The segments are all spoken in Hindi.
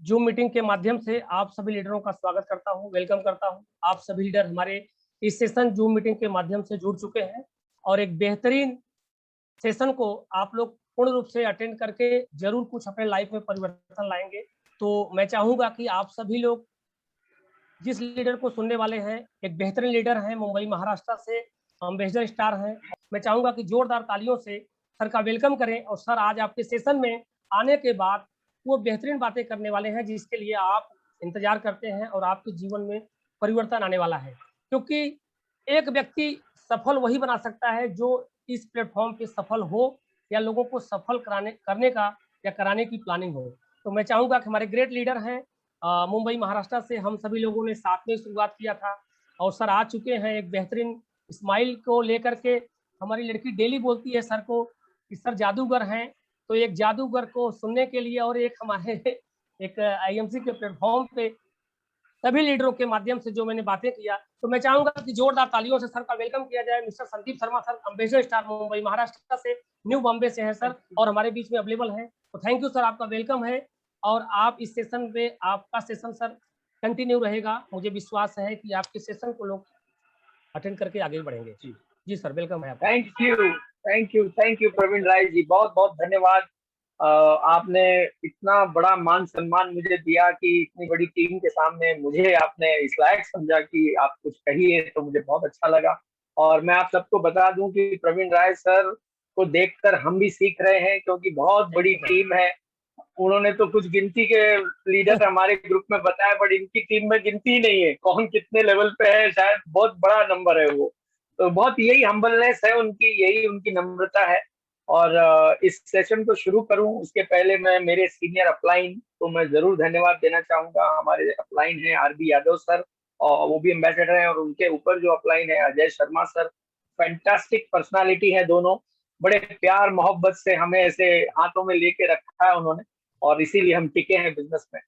जूम मीटिंग के माध्यम से आप सभी लीडरों का स्वागत करता हूं, वेलकम करता हूं। आप सभी लीडर हमारे इस सेशन जूम मीटिंग के माध्यम से जुड़ चुके हैं और एक बेहतरीन सेशन को आप लोग पूर्ण रूप से अटेंड करके जरूर कुछ अपने लाइफ में परिवर्तन लाएंगे। तो मैं चाहूंगा कि आप सभी लोग जिस लीडर को सुनने वाले हैं, एक बेहतरीन लीडर हैं, मुंबई महाराष्ट्र से अम्बेसडर स्टार हैं। मैं चाहूंगा कि जोरदार तालियों से सर का वेलकम करें। और सर आज आपके सेशन में आने के बाद वो बेहतरीन बातें करने वाले हैं जिसके लिए आप इंतजार करते हैं और आपके जीवन में परिवर्तन आने वाला है। क्योंकि एक व्यक्ति सफल वही बना सकता है जो इस प्लेटफॉर्म पे सफल हो या लोगों को सफल करने का या कराने की प्लानिंग हो। तो मैं चाहूंगा कि हमारे ग्रेट लीडर हैं मुंबई महाराष्ट्र से, हम सभी लोगों ने साथ में शुरुआत किया था और सर आ चुके हैं एक बेहतरीन स्माइल को लेकर के। हमारी लड़की डेली बोलती है सर को कि सर जादूगर हैं। तो एक जादूगर को सुनने के लिए और एक हमारे एक आईएमसी के प्लेटफॉर्म पे सभी लीडरों के माध्यम से जो मैंने बातें किया, तो मैं चाहूंगा कि जोरदार तालियों से सर का वेलकम किया जाए। Mister Sandeep Sharma sir, ambassador star Mumbai Maharashtra से, न्यू बॉम्बे से हैं सर और हमारे बीच में अवेलेबल है। तो थैंक यू सर, आपका वेलकम है। और आप इस सेशन पे, आपका सेशन सर कंटिन्यू रहेगा। मुझे विश्वास है कि आपके सेशन को लोग अटेंड करके आगे बढ़ेंगे। जी सर, वेलकम है आपका। थैंक यू प्रवीण राय जी, बहुत बहुत धन्यवाद। आपने इतना बड़ा मान सम्मान मुझे दिया कि इतनी बड़ी टीम के सामने मुझे आपने इस लायक समझा कि आप कुछ कहिए, तो मुझे बहुत अच्छा लगा। और मैं आप सबको बता दूं कि प्रवीण राय सर को देखकर हम भी सीख रहे हैं, क्योंकि बहुत बड़ी टीम है। उन्होंने तो कुछ गिनती के लीडर हमारे ग्रुप में बताया, बट इनकी टीम में गिनती ही नहीं है कौन कितने लेवल पे है। शायद बहुत बड़ा नंबर है वो। तो बहुत यही हम्बलनेस है उनकी, यही उनकी नम्रता है। और इस सेशन को शुरू करूं उसके पहले मैं मेरे सीनियर अपलाइन को मैं जरूर धन्यवाद देना चाहूंगा। हमारे अपलाइन है आरबी यादव सर, और वो भी एम्बेसडर हैं। और उनके ऊपर जो अपलाइन है Ajay Sharma sir, fantastic personality है दोनों। बड़े प्यार मोहब्बत से हमें ऐसे हाथों में लेके रखा है उन्होंने, और इसीलिए हम टिके हैं बिजनेस में।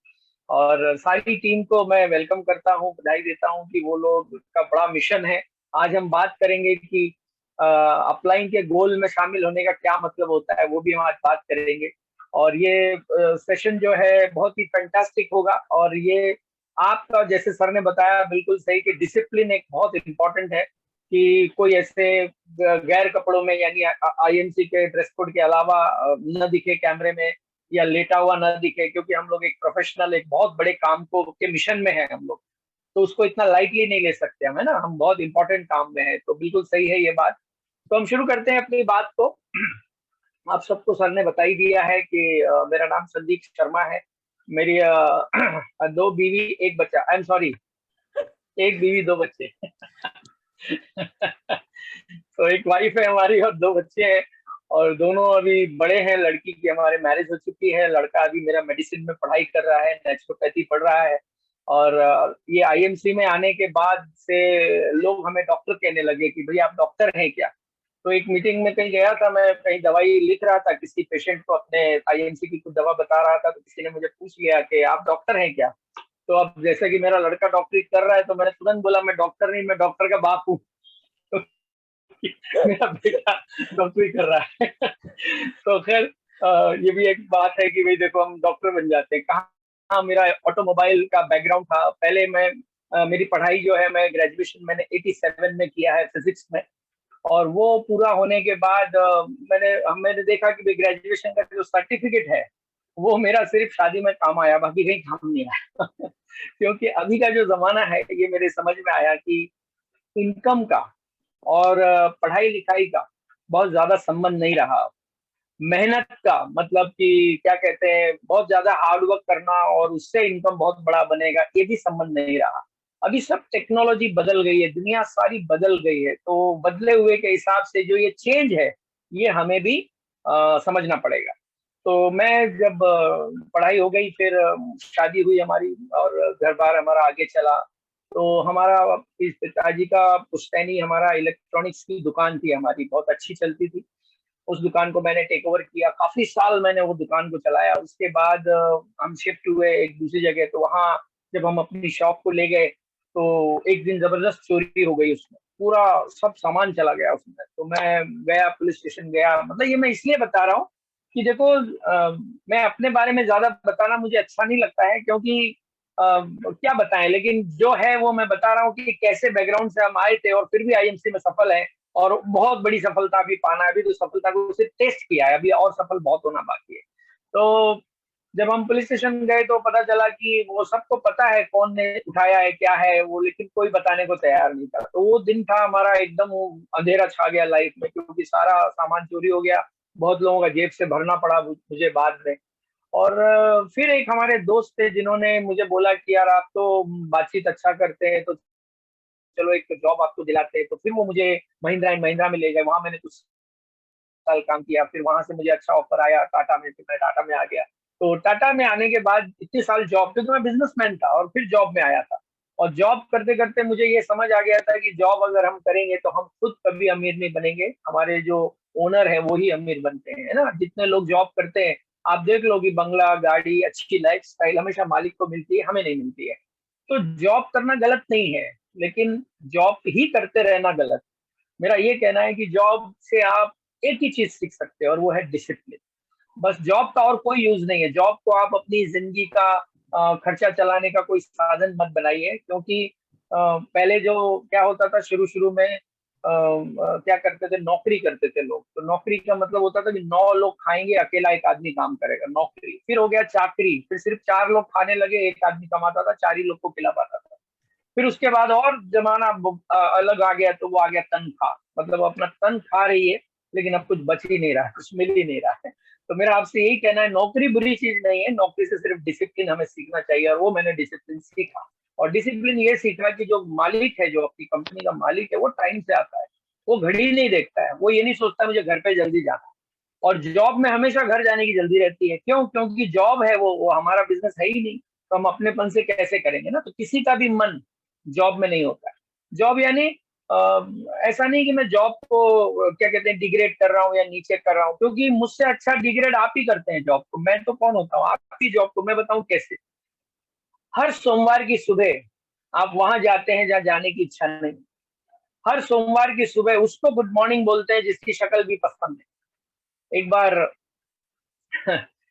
और सारी टीम को मैं वेलकम करता हूँ, बधाई देता हूँ कि वो लोग का बड़ा मिशन है। आज हम बात करेंगे कि अपलाइन के गोल में शामिल होने का क्या मतलब होता है, वो भी हम आज बात करेंगे। और ये सेशन जो है बहुत ही फैंटास्टिक होगा। और ये आपका, जैसे सर ने बताया बिल्कुल सही, कि डिसिप्लिन एक बहुत इंपॉर्टेंट है। कि कोई ऐसे गैर कपड़ों में, यानी आईएमसी के ड्रेस कोड के अलावा न दिखे कैमरे में, या लेटा हुआ न दिखे, क्योंकि हम लोग एक प्रोफेशनल, एक बहुत बड़े काम को के मिशन में है हम लोग। तो उसको इतना लाइटली नहीं ले सकते हम, है ना। हम बहुत इंपॉर्टेंट काम में है, तो बिल्कुल सही है ये बात। तो हम शुरू करते हैं अपनी बात को। आप सबको सर ने बता ही दिया है कि मेरा नाम संदीप शर्मा है। मेरी दो बीवी एक बच्चा, आई एम सॉरी, एक बीवी दो बच्चे तो एक वाइफ है हमारी और दो बच्चे हैं। और दोनों अभी बड़े हैं। लड़की की हमारे मैरिज हो चुकी है, लड़का अभी मेरा मेडिसिन में पढ़ाई कर रहा है, नेचुरोपैथी पढ़ रहा है। और ये आईएमसी में आने के बाद से लोग हमें डॉक्टर कहने लगे कि भैया आप डॉक्टर हैं क्या। तो एक मीटिंग में कहीं गया था, मैं कहीं दवाई लिख रहा था किसी पेशेंट को, अपने आईएमसी की कुछ दवा बता रहा था, तो किसी ने मुझे पूछ लिया कि आप डॉक्टर हैं क्या। तो अब जैसे कि मेरा लड़का डॉक्टरी कर रहा है, तो मैंने तुरंत बोला मैं डॉक्टर नहीं, मैं डॉक्टर का बाप हूँ। मेरा बेटा डॉक्टरी कर रहा है तो खैर ये भी एक बात है कि भाई देखो हम डॉक्टर बन जाते हैं। कहाँ मेरा ऑटोमोबाइल का बैकग्राउंड था। पहले मैं मेरी पढ़ाई जो है, मैं ग्रेजुएशन मैंने 87 में किया है फिजिक्स में। और वो पूरा होने के बाद मैंने देखा कि भाई ग्रेजुएशन का जो सर्टिफिकेट है वो मेरा सिर्फ शादी में काम आया, बाकी कहीं काम नहीं आया क्योंकि अभी का जो जमाना है, ये मेरे समझ में आया कि इनकम का और पढ़ाई लिखाई का बहुत ज्यादा संबंध नहीं रहा। मेहनत का मतलब कि क्या कहते हैं, बहुत ज्यादा हार्ड वर्क करना और उससे इनकम बहुत बड़ा बनेगा, ये भी संबंध नहीं रहा। अभी सब टेक्नोलॉजी बदल गई है, दुनिया सारी बदल गई है। तो बदले हुए के हिसाब से जो ये चेंज है, ये हमें भी समझना पड़ेगा। तो मैं जब पढ़ाई हो गई, फिर शादी हुई हमारी और घर बार हमारा आगे चला। तो हमारा इस पिताजी का पुश्तैनी, हमारा इलेक्ट्रॉनिक्स की दुकान थी हमारी, बहुत अच्छी चलती थी। उस दुकान को मैंने टेक ओवर किया, काफी साल मैंने वो दुकान को चलाया। उसके बाद हम शिफ्ट हुए एक दूसरी जगह। तो वहाँ जब हम अपनी शॉप को ले गए, तो एक दिन जबरदस्त चोरी हो गई उसमें, पूरा सब सामान चला गया उसमें। तो मैं गया, पुलिस स्टेशन गया। मतलब ये मैं इसलिए बता रहा हूँ कि देखो मैं अपने बारे में ज्यादा बताना मुझे अच्छा नहीं लगता है, क्योंकि क्या बताएं, लेकिन जो है वो मैं बता रहा हूँ कि कैसे बैकग्राउंड से हम आए थे और फिर भी आईएमसी में सफल है, और बहुत बड़ी सफलता भी पाना है। अभी तो सफलता को सिर्फ टेस्ट किया है, अभी और सफल बहुत होना बाकी है। तो जब हम पुलिस स्टेशन गए तो पता चला कि वो सबको पता है कौन ने उठाया है क्या है वो, लेकिन कोई बताने को तैयार नहीं था। तो वो दिन था हमारा एकदम अंधेरा छा गया लाइफ में, क्योंकि सारा सामान चोरी हो गया, बहुत लोगों का जेब से भरना पड़ा मुझे बाद में। और फिर एक हमारे दोस्त थे जिन्होंने मुझे बोला कि यार आप तो बातचीत अच्छा करते हैं, तो चलो एक जॉब आपको दिलाते हैं। तो फिर वो मुझे महिंद्रा एंड महिंद्रा में ले गए, वहां मैंने कुछ साल काम किया। फिर वहां से मुझे अच्छा ऑफर आया टाटा में, फिर मैं टाटा में आ गया। तो टाटा में आने के बाद इतने साल जॉब, क्योंकि मैं बिजनेसमैन था और फिर जॉब में आया था, और जॉब करते करते मुझे ये समझ आ गया था कि जॉब अगर हम करेंगे तो हम खुद कभी अमीर नहीं बनेंगे, हमारे जो ओनर है वो ही अमीर बनते हैं, है ना। जितने लोग जॉब करते हैं आप देख लो कि बंगला गाड़ी अच्छी लाइफ स्टाइल हमेशा मालिक को मिलती है, हमें नहीं मिलती है। तो जॉब करना गलत नहीं है, लेकिन जॉब ही करते रहना गलत। मेरा ये कहना है कि जॉब से आप एक ही चीज सीख सकते हैं और वो है डिसिप्लिन। बस जॉब का और कोई यूज नहीं है। जॉब को आप अपनी जिंदगी का खर्चा चलाने का कोई साधन मत बनाइए, क्योंकि पहले जो क्या होता था शुरू शुरू में क्या करते थे, नौकरी करते थे लोग। तो नौकरी का मतलब होता था कि 9 लोग खाएंगे, अकेला एक आदमी काम करेगा, नौकरी। फिर हो गया चाकरी, फिर सिर्फ 4 लोग खाने लगे, एक आदमी कमाता था, 4 ही लोग को खिला पाता था। फिर उसके बाद और जमाना अलग आ गया, तो वो आ गया तनख्वाह। मतलब अपना तन खा रही है, लेकिन अब कुछ बच ही नहीं रहा, कुछ मिल ही नहीं रहा है। तो मेरा आपसे यही कहना है, नौकरी बुरी चीज नहीं है, नौकरी से सिर्फ डिसिप्लिन हमें सीखना चाहिए, और वो मैंने डिसिप्लिन सीखा। और डिसिप्लिन ये सीखा कि जो मालिक है, जो अपनी कंपनी का मालिक है, वो टाइम से आता है, वो घड़ी नहीं देखता है, वो ये नहीं सोचता मुझे घर पे जल्दी जाना है। और जॉब में हमेशा घर जाने की जल्दी रहती है। क्यों? क्योंकि जॉब है, वो हमारा बिजनेस है ही नहीं, तो हम अपनेपन से कैसे करेंगे ना। तो किसी का भी मन जॉब में नहीं होता है। जॉब यानी ऐसा नहीं कि मैं जॉब को क्या कहते हैं डिग्रेड कर रहा हूँ या नीचे कर रहा हूँ, क्योंकि मुझसे अच्छा डिग्रेड आप ही करते हैं जॉब को। मैं तो कौन होता हूँ? आप ही जॉब को। मैं बताऊं कैसे। हर सोमवार की सुबह आप वहां जाते हैं जहाँ जाने की इच्छा नहीं। हर सोमवार की सुबह उसको गुड मॉर्निंग बोलते हैं जिसकी शक्ल भी पसंद है। एक बार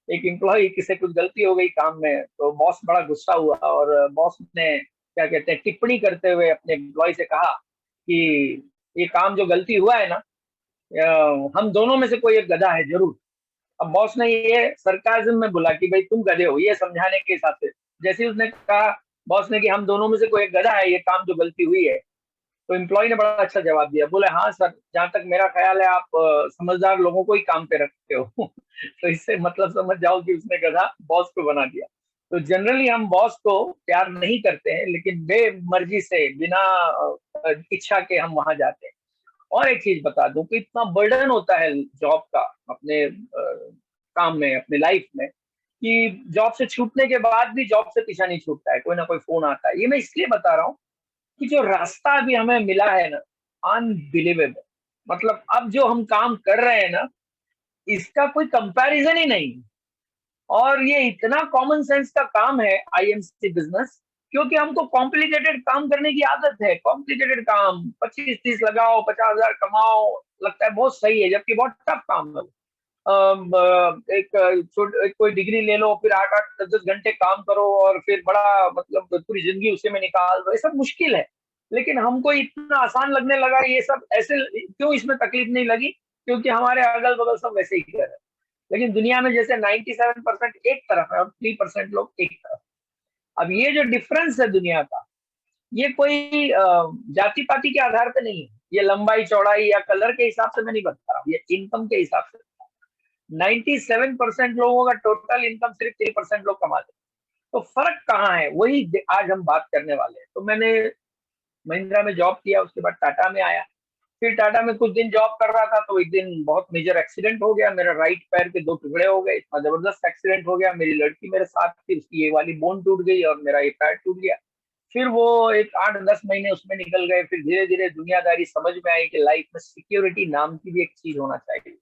एक एम्प्लॉय किसे कुछ गलती हो गई काम में, तो बॉस बड़ा गुस्सा हुआ, और बॉस ने क्या कहते हैं टिप्पणी करते हुए अपने एम्प्लॉय से कहा कि ये काम जो गलती हुआ है ना, हम दोनों में से कोई एक गधा है जरूर। अब बॉस ने ये सरकाज़म में बोला कि भाई तुम गधे हो, ये समझाने के हिसाब से। जैसे ही उसने कहा बॉस ने कि हम दोनों में से कोई एक गधा है, ये काम जो गलती हुई है, तो एम्प्लॉय ने बड़ा अच्छा जवाब दिया, बोले हाँ सर, जहां तक मेरा ख्याल है आप समझदार लोगों को ही काम पे रखते हो। तो इससे मतलब समझ जाओ कि उसने गधा बॉस को बना दिया। तो जनरली हम बॉस को प्यार नहीं करते हैं, लेकिन बेमर्जी से बिना इच्छा के हम वहां जाते हैं। और एक चीज बता दूं कि इतना बर्डन होता है जॉब का अपने काम में, अपने लाइफ में, कि जॉब से छूटने के बाद भी जॉब से पीछा नहीं छूटता है, कोई ना कोई फोन आता है। ये मैं इसलिए बता रहा हूँ कि जो रास्ता अभी हमें मिला है ना, अनबिलीवेबल। मतलब अब जो हम काम कर रहे हैं ना, इसका कोई कंपैरिजन ही नहीं। और ये इतना कॉमन सेंस का काम है आईएमसी बिजनेस, क्योंकि हमको कॉम्प्लिकेटेड काम करने की आदत है। कॉम्प्लिकेटेड काम 25-30 लगाओ, 50,000 कमाओ, लगता है बहुत सही है, जबकि बहुत टफ काम है। एक कोई डिग्री ले लो, फिर 8-8 10-10 घंटे काम करो, और फिर बड़ा मतलब पूरी जिंदगी उसी में निकाल दो, ये सब मुश्किल है। लेकिन हमको इतना आसान लगने लगा ये सब। ऐसे क्यों इसमें तकलीफ नहीं लगी? क्योंकि हमारे अगल बगल सब वैसे ही कर रहे हैं। लेकिन दुनिया में जैसे 97% एक तरफ है और 3% लोग एक तरफ। अब ये जो डिफरेंस है दुनिया का, ये कोई जाति पाति के आधार पे नहीं है, ये लंबाई चौड़ाई या कलर के हिसाब से मैं नहीं बता रहा हूँ, ये इनकम के हिसाब से। 97% लोगों का टोटल इनकम सिर्फ 3% लोग कमाते हैं। तो फर्क कहाँ है, वही आज हम बात करने वाले हैं। तो मैंने महिंद्रा में जॉब किया, उसके बाद टाटा में आया। फिर टाटा में कुछ दिन जॉब कर रहा था, तो एक दिन बहुत मेजर एक्सीडेंट हो गया, मेरा राइट पैर के 2 टुकड़े हो गए। इतना जबरदस्त एक्सीडेंट हो गया, मेरी लड़की मेरे साथ थी, उसकी ये वाली बोन टूट गई और मेरा ये पैर टूट गया। फिर वो एक 8-10 महीने उसमें निकल गए। फिर धीरे धीरे दुनियादारी समझ में आई कि लाइफ में सिक्योरिटी नाम की भी एक चीज होना चाहिए।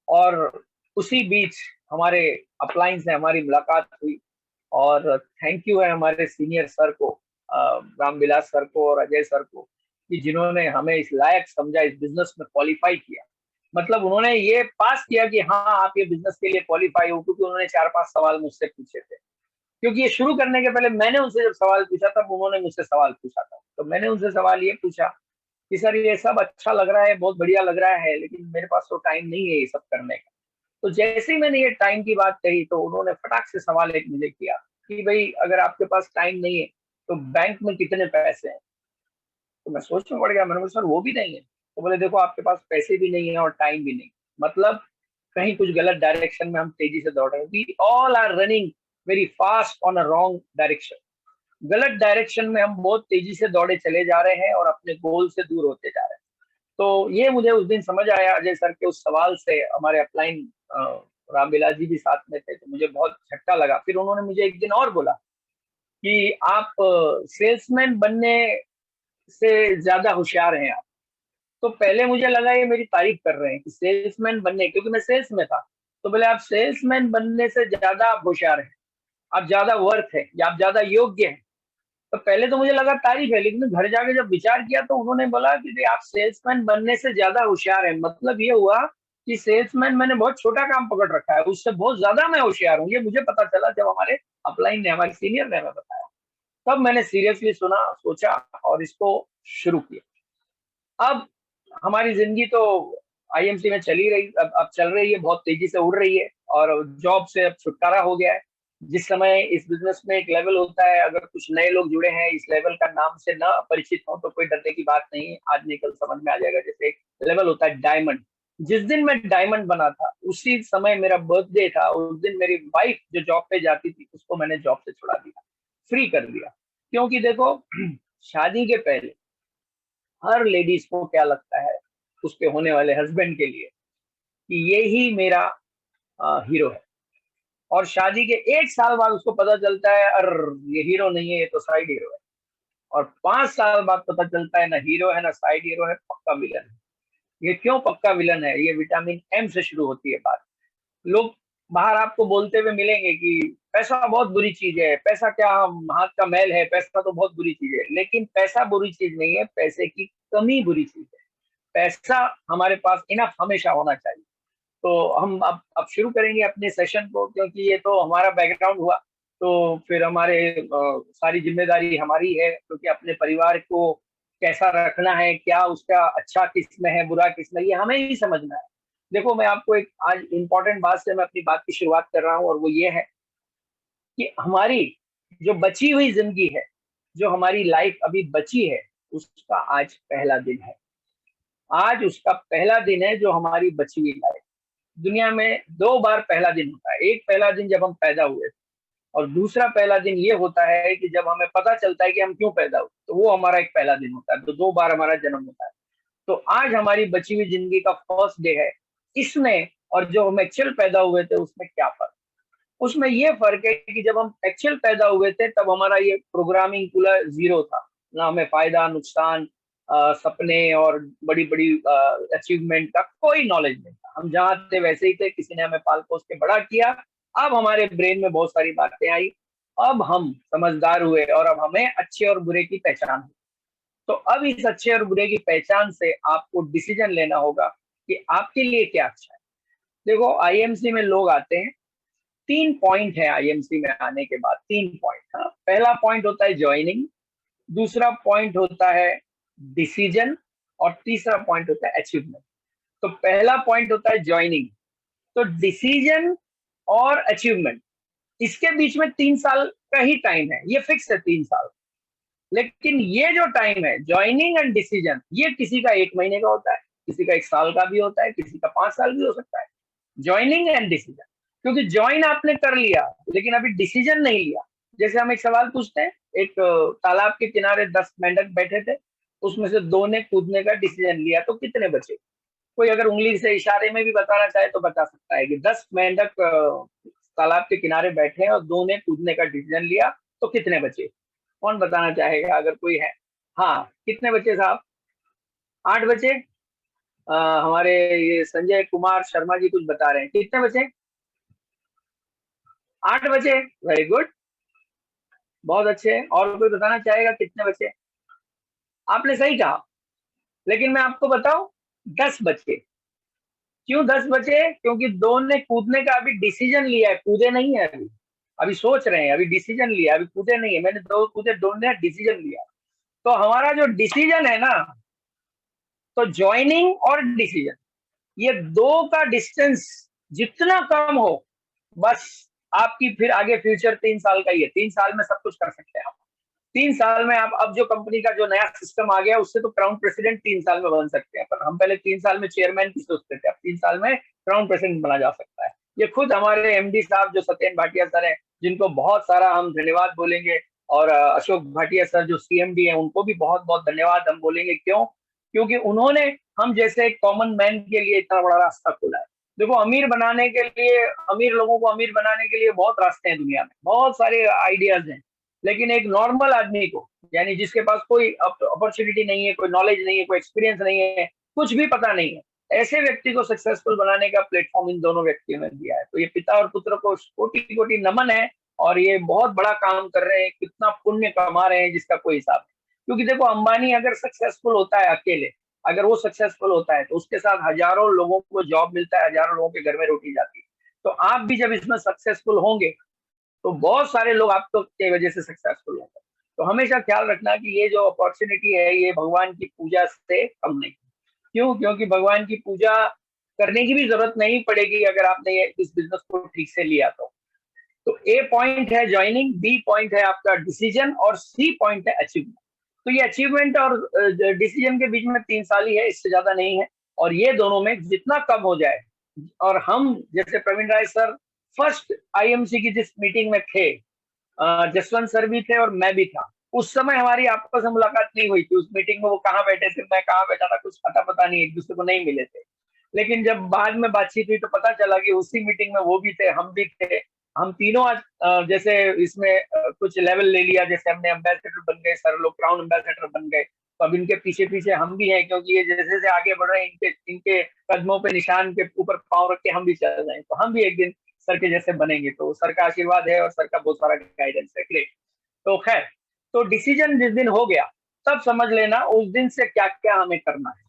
और उसी बीच हमारे अपलाइन से हमारी मुलाकात हुई, और थैंक यू है हमारे सीनियर सर को, रामविलास सर को और अजय सर को, कि जिन्होंने हमें इस लायक समझा, इस बिजनेस में क्वालिफाई किया। मतलब उन्होंने ये पास किया कि हाँ आप ये बिजनेस के लिए क्वालिफाई हो, क्योंकि उन्होंने 4-5 सवाल मुझसे पूछे थे। क्योंकि ये शुरू करने के पहले मैंने उनसे जब सवाल पूछा तब उन्होंने मुझसे सवाल पूछा था, तो मैंने उनसे सवाल ये पूछा कि सर ये सब अच्छा लग रहा है, बहुत बढ़िया लग रहा है, लेकिन मेरे पास तो टाइम नहीं है ये सब करने का। तो जैसे ही मैंने ये टाइम की बात कही तो उन्होंने फटाक से सवाल एक मुझे किया कि भाई अगर आपके पास टाइम नहीं है तो बैंक में कितने पैसे हैं। तो मैं सोच में पड़ गया, मैंने बोला सर वो भी नहीं है। तो बोले देखो आपके पास पैसे भी नहीं है और टाइम भी नहीं, मतलब कहीं कुछ गलत डायरेक्शन में हम तेजी से दौड़ रहे हैं। We all are running very fast on a wrong direction. गलत डायरेक्शन में हम बहुत तेजी से दौड़े चले जा रहे हैं और अपने गोल से दूर होते जा रहे हैं। तो ये मुझे उस दिन समझ आया अजय सर के उस सवाल से। हमारे अपलाइन रामविलास जी भी साथ में थे, तो मुझे बहुत झटका लगा। फिर उन्होंने मुझे एक दिन और बोला कि आप सेल्समैन बनने से ज्यादा होशियार हैं आप। तो पहले मुझे लगा ये मेरी तारीफ कर रहे हैं कि सेल्समैन बनने, क्योंकि मैं सेल्स में था। तो बोले आप सेल्समैन बनने से ज्यादा आप होशियार हैं, आप ज्यादा वर्थ है या आप ज्यादा योग्य हैं। तो पहले तो मुझे लगा तारीफ है, लेकिन घर जाके जब विचार किया तो उन्होंने बोला कि आप सेल्समैन बनने से ज्यादा होशियार हैं, मतलब ये हुआ कि सेल्समैन मैंने बहुत छोटा काम पकड़ रखा है, उससे बहुत ज्यादा मैं होशियार हूँ। ये मुझे पता चला जब हमारे अपलाइन ने, हमारे सीनियर ने हमें बताया। तब मैंने सीरियसली सुना, सोचा और इसको शुरू किया। अब हमारी जिंदगी तो आईएमसी में चली रही, अब चल रही है, बहुत तेजी से उड़ रही है और जॉब से अब छुटकारा हो गया है। जिस समय इस बिजनेस में एक लेवल होता है, अगर कुछ नए लोग जुड़े हैं इस लेवल का नाम से न परिचित हो तो कोई डरने की बात नहीं है, आज नहीं कल समझ में आ जाएगा। जैसे एक लेवल होता है डायमंड, जिस दिन मैं डायमंड बना था उसी समय मेरा बर्थडे था। उस दिन मेरी वाइफ जो जॉब पे जाती थी उसको मैंने जॉब से छुड़ा दिया, फ्री कर दिया। क्योंकि देखो शादी के पहले हर लेडीज को क्या लगता है उसके होने वाले हस्बैंड के लिए कि ये ही मेरा हीरो है। और शादी के 1 साल बाद उसको पता चलता है अर ये हीरो नहीं है, ये तो साइड हीरो है। और 5 साल बाद पता चलता है ना हीरो है ना साइड हीरो है, पक्का विलन है। ये क्यों पक्का विलन है? ये विटामिन एम से शुरू होती है बात। लोग बाहर आपको बोलते हुए मिलेंगे कि पैसा बहुत बुरी चीज है, पैसा क्या हाथ का मैल है, पैसा तो बहुत बुरी चीज है। लेकिन पैसा बुरी चीज नहीं है, पैसे की कमी बुरी चीज है। पैसा हमारे पास इनफ हमेशा होना चाहिए। तो हम अब शुरू करेंगे अपने सेशन को, क्योंकि ये तो हमारा बैकग्राउंड हुआ। तो फिर हमारे सारी जिम्मेदारी हमारी है, क्योंकि अपने परिवार को कैसा रखना है, क्या उसका अच्छा किसमें है बुरा किसमें, ये हमें ही समझना है। देखो मैं आपको एक आज इम्पोर्टेंट बात से मैं अपनी बात की शुरुआत कर रहा हूँ, और वो ये है कि हमारी जो बची हुई जिंदगी है, जो हमारी लाइफ अभी बची है, उसका आज पहला दिन है। आज उसका पहला दिन है जो हमारी बची हुई लाइफ। दुनिया में 2 बार पहला दिन होता है। एक पहला दिन जब हम पैदा हुए, और दूसरा पहला दिन ये होता है कि जब हमें पता चलता है कि हम क्यों पैदा हुए, तो वो हमारा एक पहला दिन होता है। तो 2 बार हमारा जन्म होता है। तो आज हमारी बची हुई जिंदगी का फर्स्ट डे है। इसमें और जो हम एक्चुअल पैदा हुए थे उसमें क्या फर्क? उसमें ये फर्क है कि जब हम एक्चुअल पैदा हुए थे तब हमारा ये प्रोग्रामिंग पूरा जीरो था। ना हमें फायदा नुकसान, सपने और बड़ी बड़ी अचीवमेंट का कोई नॉलेज नहीं था। हम जहाँ थे वैसे ही थे, किसी ने हमें पाल पोस के बड़ा किया। अब हमारे ब्रेन में बहुत सारी बातें आई, अब हम समझदार हुए और अब हमें अच्छे और बुरे की पहचान हुई। तो अब इस अच्छे और बुरे की पहचान से आपको डिसीजन लेना होगा कि आपके लिए क्या अच्छा है। देखो आईएमसी में लोग आते हैं, 3 पॉइंट है आईएमसी में आने के बाद, 3 पॉइंट। हाँ, पहला पॉइंट होता है ज्वाइनिंग, दूसरा पॉइंट होता है डिसीजन, और तीसरा पॉइंट होता है अचीवमेंट। तो पहला पॉइंट होता है ज्वाइनिंग। तो डिसीजन और अचीवमेंट, इसके बीच में 3 साल का ही टाइम है, ये फिक्स है 3 साल। लेकिन ये जो टाइम है ज्वाइनिंग एंड डिसीजन, ये किसी का 1 महीने का होता है, किसी का 1 साल का भी होता है, किसी का 5 साल भी हो सकता है। ज्वाइनिंग एंड डिसीजन, क्योंकि ज्वाइन आपने कर लिया लेकिन अभी डिसीजन नहीं लिया। जैसे हम एक सवाल पूछते हैं, एक तालाब के किनारे 10 मेंढक बैठे थे, उसमें से 2 ने कूदने का डिसीजन लिया, तो कितने बचे? कोई अगर उंगली से इशारे में भी बताना चाहे तो बता सकता है कि 10 मेंढक तालाब के किनारे बैठे हैं और 2 ने कूदने का डिसीजन लिया, तो कितने बचे? कौन बताना चाहेगा अगर कोई है? हाँ, कितने बचे साहब? 8 बचे। हमारे ये संजय कुमार शर्मा जी कुछ बता रहे हैं, कितने बचे? 8 बचे। वेरी गुड, बहुत अच्छे। और कोई बताना चाहेगा कितने बचे? आपने सही कहा, लेकिन मैं आपको बताऊं, 10 बचे। क्यों 10 बचे? क्योंकि 2 ने कूदने का अभी डिसीजन लिया है, कूदे नहीं है अभी, अभी सोच रहे हैं, अभी डिसीजन लिया, अभी कूदे नहीं है। मैंने 2 कूदे, 2 ने डिसीजन लिया। तो हमारा जो डिसीजन है ना, तो ज्वाइनिंग और डिसीजन, ये 2 का डिस्टेंस जितना कम हो, बस आपकी फिर आगे फ्यूचर 3 साल का ही है। 3 साल में सब कुछ कर सकते हैं आप। 3 साल में आप, अब जो कंपनी का जो नया सिस्टम आ गया, उससे तो क्राउन प्रेसिडेंट 3 साल में बन सकते हैं, पर हम पहले 3 साल में चेयरमैन की सोचते थे, अब 3 साल में क्राउन प्रेसिडेंट बना जा सकता है। ये खुद हमारे एमडी साहब जो सत्येन भाटिया सर हैं, जिनको बहुत सारा हम धन्यवाद बोलेंगे, और अशोक भाटिया सर जो सीएमडी हैं, उनको भी बहुत बहुत धन्यवाद हम बोलेंगे। क्यों? क्योंकि उन्होंने हम जैसे एक कॉमन मैन के लिए इतना बड़ा रास्ता खोला है। देखो, अमीर बनाने के लिए, अमीर लोगों को अमीर बनाने के लिए बहुत रास्ते हैं दुनिया में, बहुत सारे आइडियाज हैं, लेकिन एक नॉर्मल आदमी को, यानी जिसके पास कोई अपॉर्चुनिटी नहीं है, कोई नॉलेज नहीं है, कोई एक्सपीरियंस नहीं है, कुछ भी पता नहीं है, ऐसे व्यक्ति को सक्सेसफुल बनाने का प्लेटफॉर्म इन दोनों व्यक्तियों ने दिया है। तो ये पिता और पुत्र को कोटि कोटि नमन है, और ये बहुत बड़ा काम कर रहे हैं, कितना पुण्य कमा रहे हैं जिसका कोई हिसाब नहीं। क्योंकि देखो, अंबानी अगर सक्सेसफुल होता है अकेले, अगर वो सक्सेसफुल होता है, तो उसके साथ हजारों लोगों को जॉब मिलता है, हजारों लोगों के घर में रोटी जाती है। तो आप भी जब इसमें सक्सेसफुल होंगे, तो बहुत सारे लोग आपको की वजह से सक्सेसफुल होंगे। तो हमेशा ख्याल रखना कि ये जो अपॉर्चुनिटी है, ये भगवान की पूजा से कम नहीं। क्यों? क्योंकि भगवान की पूजा करने की भी जरूरत नहीं पड़ेगी अगर आपने ये इस बिजनेस को ठीक से लिया तो ए पॉइंट है ज्वाइनिंग, बी पॉइंट है आपका डिसीजन, और सी पॉइंट है अचीवमेंट। तो ये अचीवमेंट और डिसीजन के बीच में 3 साल ही है, इससे ज्यादा नहीं है। और ये दोनों में जितना कम हो जाए, और हम जैसे प्रवीण राय सर फर्स्ट आईएमसी की जिस मीटिंग में थे, जसवंत सर भी थे और मैं भी था, उस समय हमारी आपस में मुलाकात नहीं हुई थी। उस मीटिंग में वो कहाँ बैठे थे, मैं कहाँ बैठा था, कुछ पता नहीं, एक दूसरे को नहीं मिले थे। लेकिन जब बाद में बातचीत हुई तो पता चला कि उसी मीटिंग में वो भी थे, हम भी थे। हम तीनों आज जैसे इसमें कुछ लेवल ले लिया, जैसे हमने एम्बेसडर बन गए, सर लोग क्राउन एम्बेसडर बन गए, तो अब इनके पीछे पीछे हम भी हैं, क्योंकि ये जैसे जैसे आगे बढ़ रहे हैं, इनके इनके कदमों पे, निशान के ऊपर पाँव रख के हम भी चल रहे हैं, तो हम भी एक दिन सर के जैसे बनेंगे। तो सर का आशीर्वाद है और सर का बहुत सारा गाइडेंस है। ग्रेट। तो खैर, तो डिसीजन जिस दिन हो गया, तब समझ लेना उस दिन से क्या क्या हमें करना है।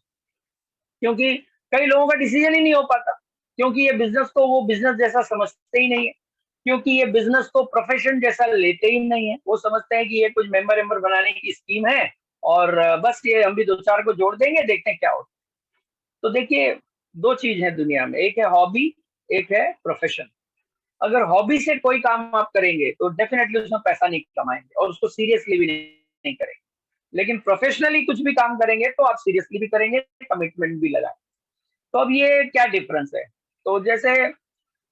क्योंकि कई लोगों का डिसीजन ही नहीं हो पाता, क्योंकि ये बिजनेस को वो बिजनेस जैसा समझते ही नहीं है, क्योंकि ये बिजनेस को प्रोफेशन जैसा लेते ही नहीं है। वो समझते हैं कि ये कुछ मेंबर बनाने की स्कीम है, और बस ये हम भी 2-4 को जोड़ देंगे, देखते हैं क्या होता है। तो देखिए, 2 चीज है दुनिया में, एक है हॉबी, एक है प्रोफेशन। अगर हॉबी से कोई काम आप करेंगे तो डेफिनेटली उसमें पैसा नहीं कमाएंगे, और उसको सीरियसली भी नहीं करेंगे। लेकिन प्रोफेशनली कुछ भी काम करेंगे तो आप सीरियसली भी करेंगे, कमिटमेंट भी लगाएंगे। तो अब ये क्या डिफरेंस है? तो जैसे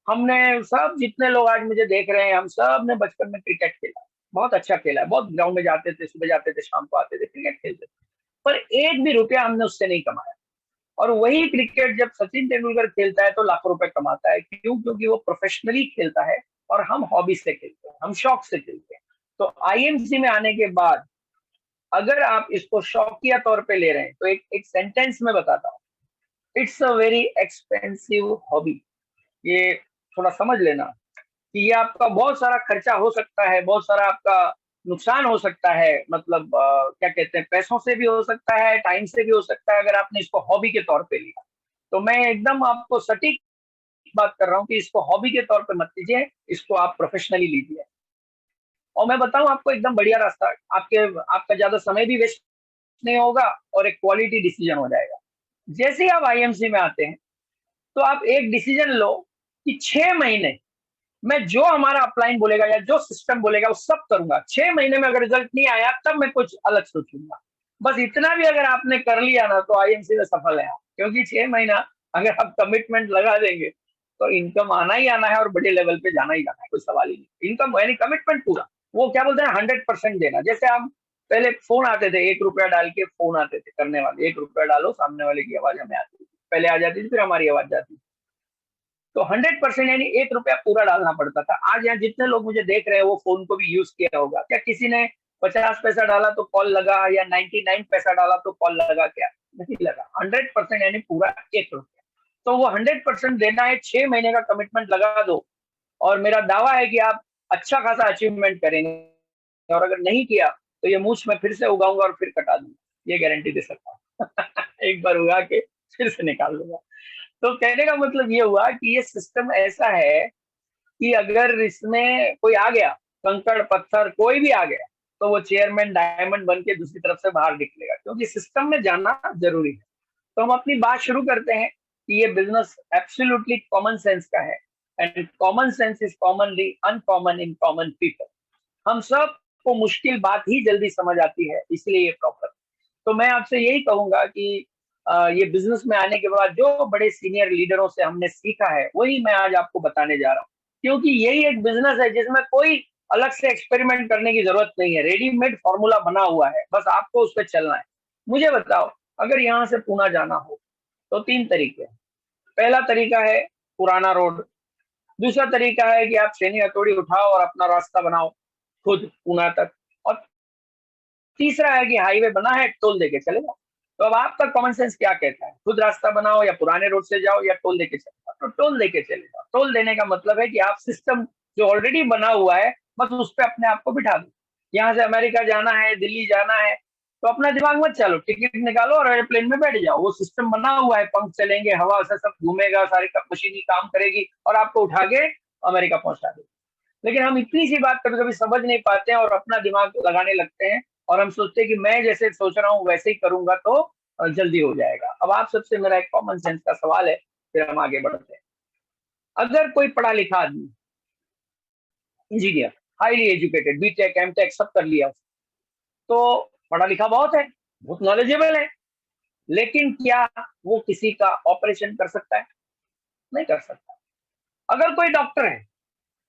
हमने सब, जितने लोग आज मुझे देख रहे हैं, हम सब ने बचपन में क्रिकेट खेला, बहुत अच्छा खेला है, बहुत ग्राउंड में जाते थे, सुबह जाते थे, शाम को आते थे, क्रिकेट खेलते थे, पर एक भी रुपया हमने उससे नहीं कमाया। और वही क्रिकेट जब सचिन तेंदुलकर खेलता है तो लाखों रुपए कमाता है। क्यों? क्योंकि वो प्रोफेशनली खेलता है, और हम हॉबी से खेलते हैं, हम शौक से खेलते हैं। तो आईएमसी में आने के बाद अगर आप इसको शौकिया तौर पे ले रहे हैं, तो एक सेंटेंस में बताता हूँ, it's a very expensive hobby. ये थोड़ा समझ लेना कि ये आपका बहुत सारा खर्चा हो सकता है, बहुत सारा आपका नुकसान हो सकता है, मतलब क्या कहते हैं, पैसों से भी हो सकता है, टाइम से भी हो सकता है, अगर आपने इसको हॉबी के तौर पे लिया। तो मैं एकदम आपको सटीक बात कर रहा हूँ कि इसको हॉबी के तौर पे मत लीजिए, इसको आप प्रोफेशनली लीजिए। और मैं बताऊं आपको एकदम बढ़िया रास्ता, आपका ज्यादा समय भी वेस्ट नहीं होगा, और एक क्वालिटी डिसीजन हो जाएगा। जैसे ही आप आईएमसी में आते हैं, तो आप एक डिसीजन लो कि 6 महीने मैं जो हमारा अपलाइन बोलेगा या जो सिस्टम बोलेगा वो सब करूंगा। 6 महीने में अगर रिजल्ट नहीं आया तब मैं कुछ अलग सोचूंगा। बस इतना भी अगर आपने कर लिया ना, तो आईएमसी में सफल है आप। क्योंकि 6 महीना अगर आप कमिटमेंट लगा देंगे, तो इनकम आना ही आना है, और बड़े लेवल पे जाना ही जाना है, कोई सवाल ही नहीं। इनकम यानी कमिटमेंट पूरा, वो क्या बोलते हैं, 100% देना। जैसे हम पहले फोन आते थे, 1 रुपया डाल के फोन आते थे करने वाले, 1 रुपया डालो, सामने वाले की आवाज हमें आती थी, पहले आ जाती थी, फिर हमारी आवाज जाती थी। तो 100% यानी 1 रुपया पूरा डालना पड़ता था। आज यहाँ जितने लोग मुझे देख रहे हैं, वो फोन को भी यूज किया होगा। क्या किसी ने 50 पैसा डाला तो कॉल लगा, या 99 पैसा डाला तो कॉल लगा? क्या नहीं लगा। 100% यानी पूरा 1 रुपया। तो वो 100% देना है, 6 महीने का कमिटमेंट लगा दो, और मेरा दावा है कि आप अच्छा खासा अचीवमेंट करेंगे। और अगर नहीं किया तो ये मूछ मैं फिर से उगाऊंगा और फिर कटा दूंगा, ये गारंटी दे सकता हूँ। एक बार उगा के फिर से निकाल दूंगा। तो कहने का मतलब ये हुआ कि ये सिस्टम ऐसा है कि अगर इसमें कोई आ गया, कंकड़ पत्थर कोई भी आ गया, तो वो चेयरमैन डायमंड बन के दूसरी तरफ से बाहर निकलेगा, क्योंकि सिस्टम में जाना जरूरी है। तो हम अपनी बात शुरू करते हैं कि ये बिजनेस एब्सोल्युटली कॉमन सेंस का है, and common sense is commonly uncommon in common people. हम सब को मुश्किल बात ही जल्दी समझ आती है, इसलिए ये प्रॉपर। तो मैं आपसे यही कहूंगा कि ये बिजनेस में आने के बाद जो बड़े सीनियर लीडरों से हमने सीखा है वही मैं आज आपको बताने जा रहा हूँ, क्योंकि यही एक बिजनेस है जिसमें कोई अलग से एक्सपेरिमेंट करने की जरूरत नहीं है, रेडीमेड फॉर्मूला बना हुआ है, बस आपको उस पर चलना है। मुझे बताओ, अगर यहाँ से पूना जाना हो तो 3 तरीके हैं। पहला तरीका है पुराना रोड, दूसरा तरीका है कि आप शनि हथौड़ी उठाओ और अपना रास्ता बनाओ खुद पूना तक, और तीसरा है कि हाईवे बना है, टोल देके चले जाओ। तो अब आपका कॉमन सेंस क्या कहता है, खुद रास्ता बनाओ या पुराने रोड से जाओ या टोल देके चले जाओ? तो टोल देके चले जाओ। टोल देने का मतलब है कि आप सिस्टम जो ऑलरेडी बना हुआ है बस उस पर अपने आप को बिठा दो। यहाँ से अमेरिका जाना है, दिल्ली जाना है, तो अपना दिमाग मत चलो, टिकट निकालो और एयरप्लेन में बैठ जाओ। वो सिस्टम बना हुआ है, पंख चलेंगे, हवा से सब घूमेगा, सारी मशीनी काम करेगी और आपको उठा के अमेरिका पहुंचा देगी। लेकिन हम इतनी सी बात कभी कभी समझ नहीं पाते हैं और अपना दिमाग लगाने लगते हैं, और हम सोचते हैं कि मैं जैसे सोच रहा हूँ वैसे ही करूंगा तो जल्दी हो जाएगा। अब आप सबसे मेरा एक कॉमन सेंस का सवाल है, फिर हम आगे बढ़ते हैं। अगर कोई पढ़ा लिखा आदमी, engineer, highly educated, B Tech M Tech सब कर लिया, तो पढ़ा लिखा बहुत है, बहुत नॉलेजेबल है, लेकिन क्या वो किसी का ऑपरेशन कर सकता है? नहीं कर सकता। अगर कोई डॉक्टर है,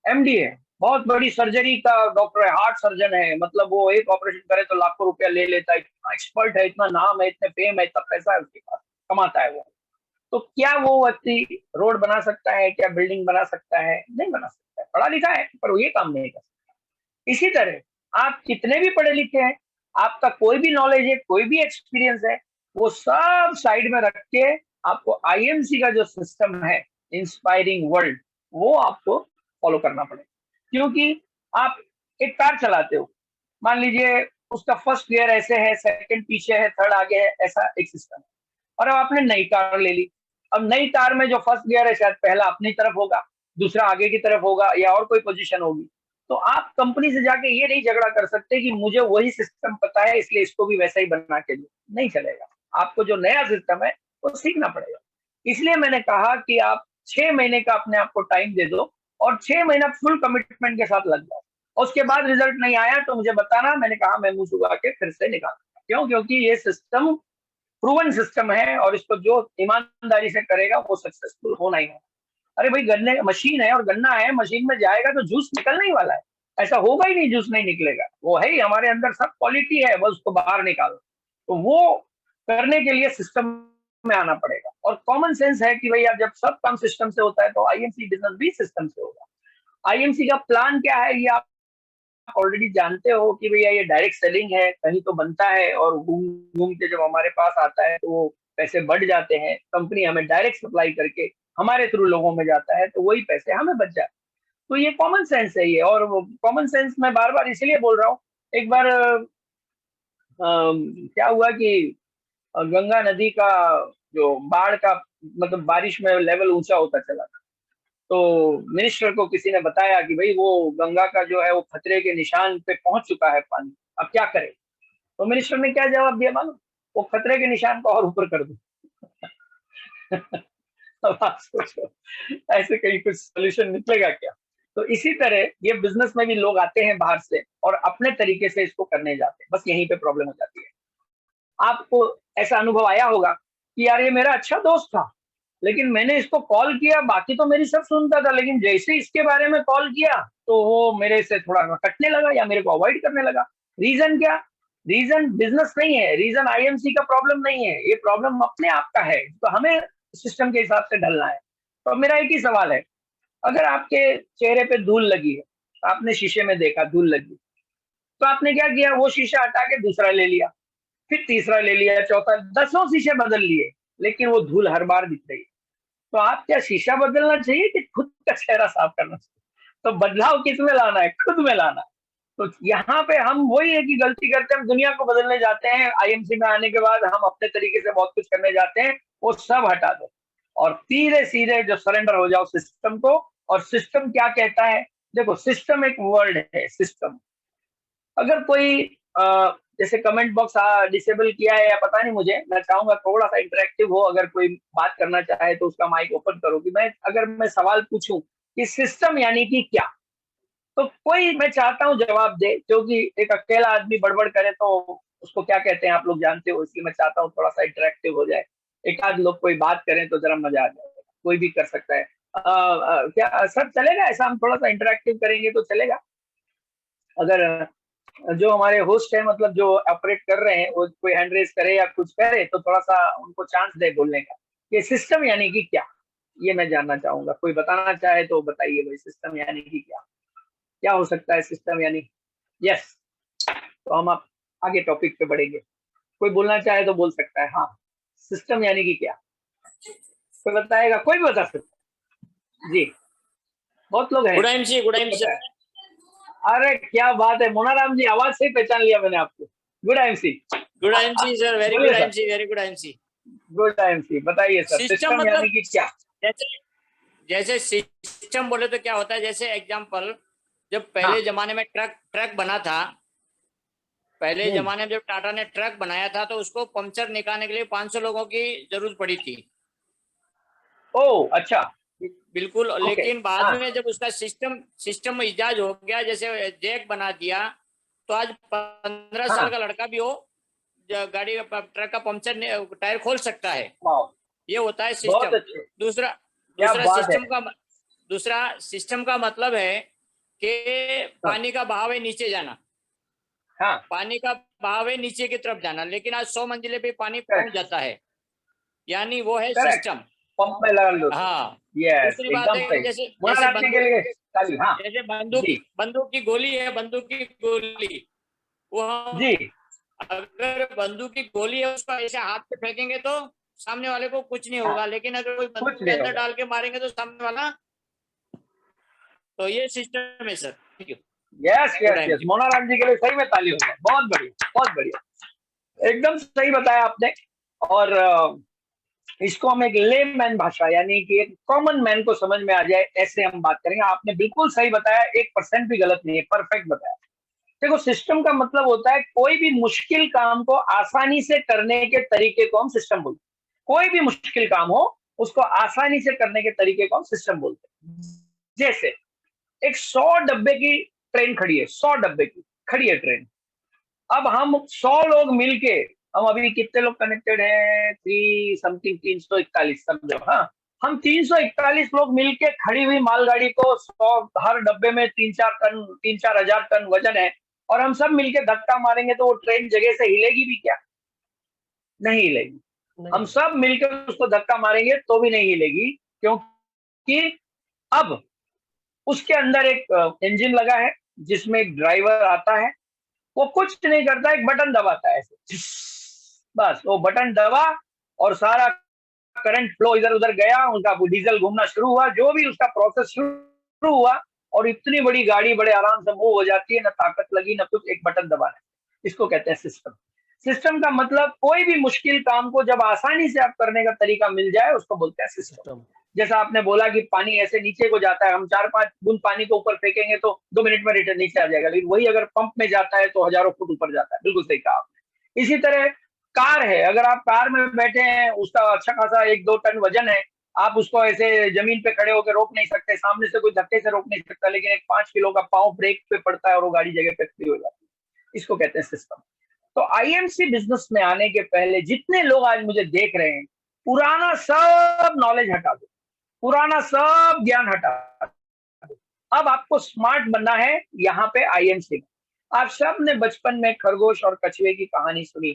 एमडी है, बहुत बड़ी सर्जरी का डॉक्टर है, हार्ट सर्जन है, मतलब वो एक ऑपरेशन करे तो लाखों रुपया ले लेता है, इतना एक्सपर्ट है, इतना नाम है, इतने फेम है, इतना पैसा है उसके पास, कमाता है वो, तो क्या वो व्यक्ति रोड बना सकता है? क्या बिल्डिंग बना सकता है? नहीं बना सकता है। पढ़ा लिखा है पर वो ये काम नहीं कर सकता। इसी तरह आप कितने भी पढ़े लिखे हैं, आपका कोई भी नॉलेज है, कोई भी एक्सपीरियंस है, वो सब साइड में रख के आपको आईएमसी का जो सिस्टम है, इंस्पायरिंग वर्ल्ड, वो आपको फॉलो करना पड़ेगा। क्योंकि आप एक कार चलाते हो, मान लीजिए उसका फर्स्ट गियर ऐसे है, सेकंड पीछे है, थर्ड आगे है, ऐसा एक सिस्टम है। और अब आपने नई कार ले ली, अब नई कार में जो फर्स्ट गियर है शायद पहला अपनी तरफ होगा, दूसरा आगे की तरफ होगा, या और कोई पोजीशन होगी। तो आप कंपनी से जाके ये नहीं झगड़ा कर सकते कि मुझे वही सिस्टम पता है इसलिए इसको भी वैसा ही बना के दो, नहीं चलेगा। आपको जो नया सिस्टम है वो सीखना पड़ेगा। इसलिए मैंने कहा कि आप 6 महीने का अपने आप को टाइम दे दो और 6 महीना फुल कमिटमेंट के साथ लग जाओ। और उसके बाद रिजल्ट नहीं आया तो मुझे बताना, मैंने कहा मैं मुंह सुखा के फिर से निकालूंगा। क्यों? क्योंकि ये सिस्टम प्रूवन सिस्टम है और इसको जो ईमानदारी से करेगा वो सक्सेसफुल होना ही होगा। अरे भाई, गन्ने मशीन है और गन्ना है, मशीन में जाएगा तो जूस निकलने ही वाला है, ऐसा होगा ही नहीं जूस नहीं निकलेगा। वो है ही, हमारे अंदर सब क्वालिटी है, बस उसको बाहर निकालो। तो वो करने के लिए सिस्टम में आना पड़ेगा। और कॉमन सेंस है कि भैया जब सब काम सिस्टम से होता है तो आईएमसी बिजनेस भी सिस्टम से होगा। आईएमसी का प्लान क्या है ये आप ऑलरेडी जानते हो कि भैया ये डायरेक्ट सेलिंग है, कहीं तो बनता है और घूम घूम के जब हमारे पास आता है तो वो पैसे बढ़ जाते हैं, कंपनी हमें डायरेक्ट सप्लाई करके हमारे थ्रू लोगों में जाता है, तो वही पैसे हमें बच जाते हैं। तो ये कॉमन सेंस है ये, और कॉमन सेंस मैं बार बार इसलिए बोल रहा हूँ। एक बार क्या हुआ कि गंगा नदी का जो बाढ़ का मतलब बारिश में लेवल ऊंचा होता चला, तो मिनिस्टर को किसी ने बताया कि भाई वो गंगा का जो है वो खतरे के निशान पे पहुंच चुका है पानी, अब क्या करें? तो मिनिस्टर ने क्या जवाब दिया मालूम? वो खतरे के निशान को और ऊपर कर दो। अब आप सोचो ऐसे कहीं कुछ सोल्यूशन निकलेगा क्या? तो इसी तरह ये बिजनेस में भी लोग आते हैं बाहर से और अपने तरीके से इसको करने जाते हैं, बस यहीं पे प्रॉब्लम हो जाती है। आपको ऐसा अनुभव आया होगा कि यार ये मेरा अच्छा दोस्त था, लेकिन मैंने इसको कॉल किया, बाकी तो मेरी सब सुनता था, लेकिन जैसे इसके बारे में कॉल किया तो वो मेरे से थोड़ा कटने लगा या मेरे को अवॉइड करने लगा। रीजन क्या? रीजन बिजनेस नहीं है, रीजन आईएमसी का प्रॉब्लम नहीं है, ये प्रॉब्लम अपने आप का है, तो हमें सिस्टम के हिसाब से ढलना है। तो मेरा एक ही सवाल है, अगर आपके चेहरे पे धूल लगी है, आपने शीशे में देखा धूल लगी, तो आपने क्या किया? वो शीशा हटा के दूसरा ले लिया, फिर तीसरा ले लिया, चौथा, 10 शीशे बदल लिए, लेकिन वो धूल हर बार दिख रही है। तो आप क्या शीशा बदलना चाहिए कि खुद का चेहरा साफ करना चाहिए? तो बदलाव किस में लाना है? खुद में लाना है। तो यहाँ पे हम वही है कि गलती करते हैं, हम दुनिया को बदलने जाते हैं, आईएमसी में आने के बाद हम अपने तरीके से बहुत कुछ करने जाते हैं, वो सब हटा दो और सीधे सीधे जो सरेंडर हो जाओ सिस्टम को। और सिस्टम क्या कहता है, देखो सिस्टम एक वर्ड है, सिस्टम। अगर कोई जैसे कमेंट बॉक्स डिसेबल किया है या पता नहीं मुझे, मैं चाहूंगा थोड़ा सा इंटरेक्टिव हो, अगर कोई बात करना चाहे तो उसका माइक ओपन करो कि मैं सवाल पूछूं कि सिस्टम यानी कि क्या, तो कोई मैं चाहता हूं जवाब दे, क्योंकि एक अकेला आदमी बड़बड़ करे तो उसको क्या कहते हैं आप लोग जानते हो, इसलिए मैं चाहता हूँ थोड़ा सा इंटरेक्टिव हो जाए, एक आध लोग कोई बात करें तो जरा मजा आ जाएगा, कोई भी कर सकता है। क्या सर चलेगा ऐसा, हम थोड़ा सा इंटरेक्टिव करेंगे तो चलेगा? अगर जो हमारे होस्ट है, मतलब जो ऑपरेट कर रहे हैं, वो कोई हैंड रेस करे या कुछ करे तो थोड़ा सा उनको चांस दे बोलने का। ये सिस्टम यानी कि क्या, ये मैं जानना चाहूंगा। कोई बताना चाहे तो बताइए भाई, सिस्टम यानी कि क्या, क्या हो सकता है सिस्टम यानी? यस, तो हम आप आगे टॉपिक पे बढ़ेंगे। कोई बोलना चाहे तो बोल सकता है। हाँ, सिस्टम यानी कि क्या, कोई बताएगा? कोई भी बता सकता है जी, बहुत लोग हैं। Good MC, good MC. अरे क्या बात है मोनाराम जी, आवाज से ही पहचान लिया मैंने आपको। Good MC. Good MC sir, very good MC, very good MC. Good MC, बताइए सर, सिस्टम यानी कि क्या? जैसे सिस्टम बोले तो क्या होता है, जैसे एग्जांपल, जब पहले जमाने में ट्रक बना था, पहले जमाने में जब टाटा ने ट्रक बनाया था तो उसको पंक्चर निकालने के लिए 500 लोगों की जरूरत पड़ी थी। ओह अच्छा, बिल्कुल। लेकिन बाद में जब उसका सिस्टम इजाज हो गया, जैसे जैक बना दिया, तो आज 15 साल का लड़का भी हो गाड़ी ट्रक का पंक्चर टायर खोल सकता है। ये होता है सिस्टम। दूसरा सिस्टम का मतलब है कि पानी का बहाव है नीचे जाना। पानी का बहाव है नीचे की तरफ जाना, लेकिन आज 100 मंजिले पे पानी पहुंच जाता है, यानी वो है सिस्टम। पंप में लगा लो। हाँ, दूसरी बात है, जैसे बंदूक की गोली है, बंदूक की गोली, वो हम अगर बंदूक की गोली है उसको ऐसे हाथ पे फेंकेंगे तो सामने वाले को कुछ नहीं होगा, लेकिन अगर कोई बंदूक के अंदर डाल के मारेंगे तो सामने वाला, तो ये सिस्टम है sir. Thank you. Yes, Monaram जी के लिए सही में ताली हो जाए। बहुत बढ़िया, बहुत बढ़िया, एकदम सही बताया आपने। और इसको हम एक लेमैन भाषा यानी कि एक कॉमन मैन को समझ में आ जाए ऐसे हम बात करेंगे। आपने बिल्कुल सही बताया, 1% भी गलत नहीं है, परफेक्ट बताया। देखो सिस्टम का मतलब होता है कोई भी मुश्किल काम को आसानी से करने के तरीके को हम सिस्टम बोलते हैं। कोई भी मुश्किल काम हो उसको आसानी से करने के तरीके को हम सिस्टम बोलते हैं। जैसे एक 100 डब्बे की ट्रेन खड़ी है, 100 डब्बे की खड़ी है ट्रेन। अब हम 100 लोग मिलके, हम अभी कितने लोग कनेक्टेड हैं, 341 समझो। हाँ, हम 341 लोग मिलके खड़ी हुई मालगाड़ी को 100, हर डब्बे में 3-4 हजार टन वजन है, और हम सब मिलके धक्का मारेंगे तो वो ट्रेन जगह से हिलेगी भी क्या? नहीं हिलेगी। हम सब मिलकर उसको धक्का मारेंगे तो भी नहीं हिलेगी, क्योंकि अब उसके अंदर एक इंजन लगा है जिसमें एक ड्राइवर आता है, वो कुछ नहीं करता, एक बटन दबाता है ऐसे, बस वो बटन दबा और सारा करंट फ्लो इधर उधर गया, उनका डीजल घूमना शुरू हुआ, जो भी उसका प्रोसेस शुरू हुआ, और इतनी बड़ी गाड़ी बड़े आराम से मूव हो जाती है, ना ताकत लगी ना कुछ, एक बटन दबाना। इसको कहते हैं सिस्टम। सिस्टम का मतलब कोई भी मुश्किल काम को जब आसानी से आप करने का तरीका मिल जाए उसको बोलते हैं सिस्टम। जैसा आपने बोला कि पानी ऐसे नीचे को जाता है, हम 4-5 बूंद पानी को ऊपर फेंकेंगे तो 2 मिनट में रिटर्न नीचे आ जाएगा, लेकिन वही अगर पंप में जाता है तो हजारों फुट ऊपर जाता है। बिल्कुल सही कहा आपने। इसी तरह कार है, अगर आप कार में बैठे हैं, उसका अच्छा खासा 1-2 टन वजन है, आप उसको ऐसे जमीन पे खड़े होकर रोक नहीं सकते, सामने से कोई धक्के से रोक नहीं सकता, लेकिन एक 5 किलो का पाँव ब्रेक पे पड़ता है और वो गाड़ी जगह पे खड़ी हो जाती है। इसको कहते हैं सिस्टम। तो आईएमसी बिजनेस में आने के पहले जितने लोग आज मुझे देख रहे हैं, पुराना सब नॉलेज हटा दो, पुराना सब ज्ञान हटा दो। अब आपको स्मार्ट बनना है यहाँ पे आईएमसी में। आप सब ने बचपन में खरगोश और कछुए की कहानी सुनी,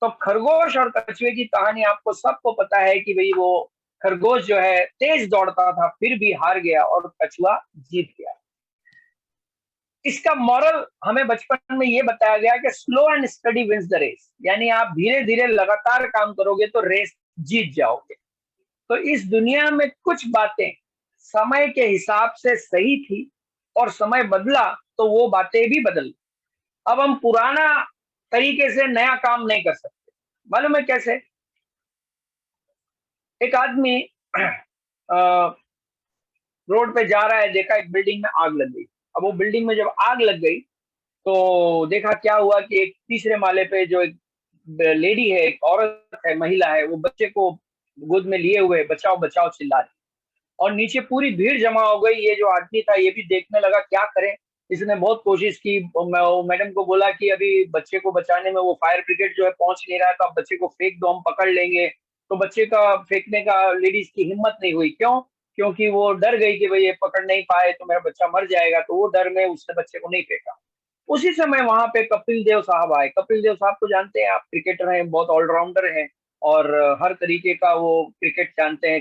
तो खरगोश और कछुए की कहानी आपको सबको पता है कि भाई वो खरगोश जो है तेज दौड़ता था फिर भी हार गया और कछुआ जीत गया। इसका मॉरल हमें बचपन में ये बताया गया कि slow and study wins the race, यानी आप धीरे धीरे लगातार काम करोगे तो रेस जीत जाओगे। तो इस दुनिया में कुछ बातें समय के हिसाब से सही थी और समय बदला तो वो बातें भी बदल। अब हम पुराना तरीके से नया काम नहीं कर सकते। मालूम है कैसे? एक आदमी रोड पे जा रहा है, देखा एक बिल्डिंग में आग लग गई। अब वो बिल्डिंग में जब आग लग गई तो देखा क्या हुआ कि एक तीसरे माले पे जो एक लेडी है, एक औरत है, महिला है, वो बच्चे को गोद में लिए हुए बचाओ बचाओ चिल्ला रही। और नीचे पूरी भीड़ जमा हो गई। ये जो आदमी था ये भी देखने लगा क्या करें। इसने बहुत कोशिश की। मैडम को बोला कि अभी बच्चे को बचाने में वो फायर ब्रिगेड जो है पहुंच नहीं रहा है, तो आप बच्चे को फेंक दो, हम पकड़ लेंगे। तो बच्चे का फेंकने का लेडीज की हिम्मत नहीं हुई। क्यों? क्योंकि वो डर गई कि भाई ये पकड़ नहीं पाए तो मेरा बच्चा मर जाएगा। तो वो डर में उसने बच्चे को नहीं फेंका। उसी समय वहां पे कपिल देव साहब आए। कपिल देव साहब को जानते हैं आप, क्रिकेटर हैं, बहुत ऑलराउंडर हैं और हर तरीके का वो क्रिकेट जानते हैं।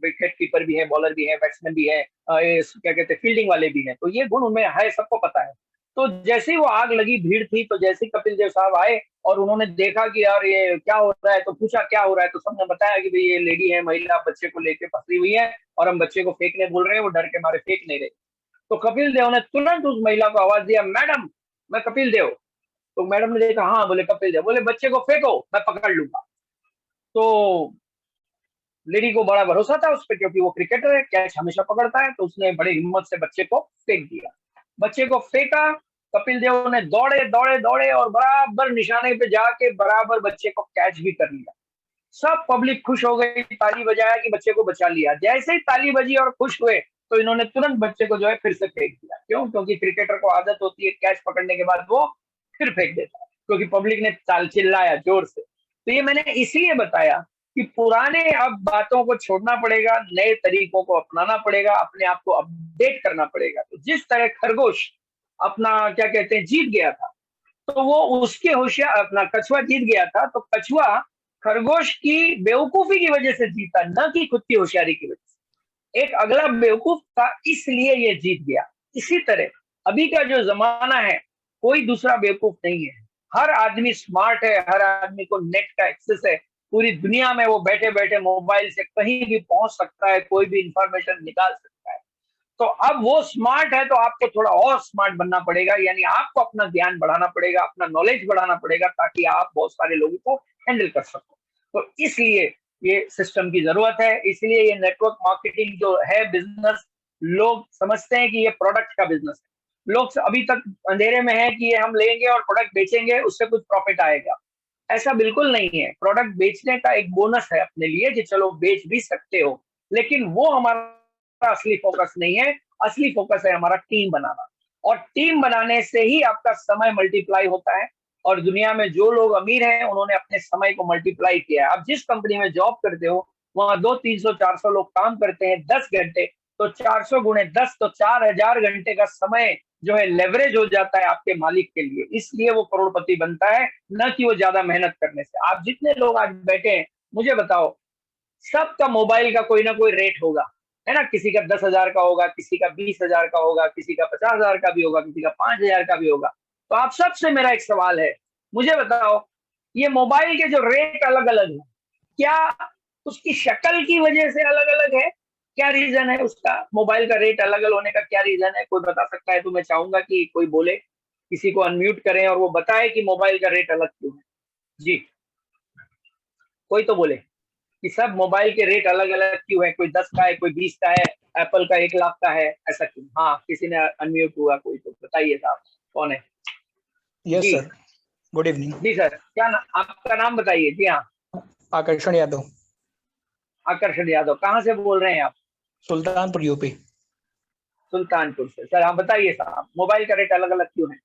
विकेट कीपर भी है, बॉलर भी है, बैट्समैन भी है, क्या कहते हैं, फील्डिंग वाले भी हैं। तो ये गुण उनमें है, सबको पता है। तो जैसे ही वो आग लगी, भीड़ थी, तो जैसे ही कपिल देव साहब आए और उन्होंने देखा कि यार ये क्या हो रहा है, तो पूछा क्या हो रहा है। तो सबने बताया कि भाई ये लेडी है, महिला बच्चे को लेके फंसी हुई है और हम बच्चे को फेंकने बोल रहे हैं, वो डर के मारे फेंक नहीं रहे। तो कपिल देव ने तुरंत उस महिला को आवाज दिया, मैडम मैं कपिल देव। तो मैडम ने देखा, हाँ बोले कपिल देव। बोले बच्चे को फेंको, मैं पकड़ लूंगा। तो लेडी को बड़ा भरोसा था उस पर, क्योंकि वो क्रिकेटर है, कैच हमेशा पकड़ता है। तो उसने बड़ी हिम्मत से बच्चे को फेंक दिया। बच्चे को फेंका, कपिल देव ने दौड़े दौड़े दौड़े और बराबर निशाने पे जाके बराबर बच्चे को कैच भी कर लिया। सब पब्लिक खुश हो गई, ताली बजाया कि बच्चे को बचा लिया। जैसे ही ताली बजी और खुश हुए तो इन्होंने तुरंत बच्चे को जो है फिर से फेंक दिया। क्यों? क्योंकि क्रिकेटर को आदत होती है कैच पकड़ने के बाद वो फिर फेंक देता है, क्योंकि पब्लिक ने चिल्लाया जोर से। तो ये मैंने इसलिए बताया कि पुराने अब बातों को छोड़ना पड़ेगा, नए तरीकों को अपनाना पड़ेगा, अपने आप को अपडेट करना पड़ेगा। तो जिस तरह खरगोश अपना क्या कहते हैं जीत गया था, तो वो उसके होशियार, अपना कछुआ जीत गया था, तो कछुआ खरगोश की बेवकूफी की वजह से जीता, न कि खुद की होशियारी की वजह से। एक अगला बेवकूफ था, इसलिए ये जीत गया। इसी तरह अभी का जो जमाना है, कोई दूसरा बेवकूफ नहीं है। हर आदमी स्मार्ट है, हर आदमी को नेट का एक्सेस है। पूरी दुनिया में वो बैठे बैठे मोबाइल से कहीं भी पहुंच सकता है, कोई भी इंफॉर्मेशन निकाल सकता है। तो अब वो स्मार्ट है, तो आपको थोड़ा और स्मार्ट बनना पड़ेगा, यानी आपको अपना ज्ञान बढ़ाना पड़ेगा, अपना नॉलेज बढ़ाना पड़ेगा, ताकि आप बहुत सारे लोगों को हैंडल कर सको। तो इसलिए ये सिस्टम की जरूरत है। इसलिए ये नेटवर्क मार्केटिंग जो है बिजनेस, लोग समझते हैं कि ये प्रोडक्ट का बिजनेस है। लोग अभी तक अंधेरे में है कि ये हम लेंगे और प्रोडक्ट बेचेंगे, उससे कुछ प्रॉफिट आएगा। ऐसा बिल्कुल नहीं है। प्रोडक्ट बेचने का एक बोनस है अपने लिए कि चलो बेच भी सकते हो, लेकिन वो हमारा असली फोकस नहीं है। असली फोकस है हमारा टीम बनाना, और टीम बनाने से ही आपका समय मल्टीप्लाई होता है। और दुनिया में जो लोग अमीर हैं उन्होंने अपने समय को मल्टीप्लाई किया है। आप जिस कंपनी में जॉब करते हो वहां 200, 300, 400 लोग काम करते हैं 10 घंटे, तो 400 गुणे 10 तो 4000 घंटे का समय जो है लेवरेज हो जाता है आपके मालिक के लिए। इसलिए वो करोड़पति बनता है, न कि वो ज्यादा मेहनत करने से। आप जितने लोग आज बैठे हैं, मुझे बताओ, सबका मोबाइल का कोई ना कोई रेट होगा, है ना। किसी का 10,000 का होगा, किसी का 20,000 का होगा, किसी का 50,000 का भी होगा, किसी का 5,000 का भी होगा। तो आप सबसे मेरा एक सवाल है, मुझे बताओ, ये मोबाइल के जो रेट अलग अलग है, क्या उसकी शक्ल की वजह से अलग अलग है? क्या रीजन है उसका? मोबाइल का रेट अलग अलग होने का क्या रीजन है? कोई बता सकता है तो मैं चाहूंगा कि कोई बोले, किसी को अनम्यूट करें और वो बताए कि मोबाइल का रेट अलग क्यों है। जी, कोई तो बोले कि सब मोबाइल के रेट अलग अलग क्यों है? कोई 10 का है, कोई 20 का है, एप्पल का 1 लाख का है, ऐसा क्यों? हाँ, किसी ने अनम्यूट हुआ, कोई तो बताइए साहब, कौन है? Yes sir, good evening. जी सर, क्या आपका नाम बताइए? जी हाँ, आकर्षण यादव। आकर्षण यादव, कहाँ से बोल रहे हैं आप? सुल्तानपुर, यूपी। सुल्तानपुर से। सर आप बताइए साहब, मोबाइल का रेट अलग अलग क्यों है?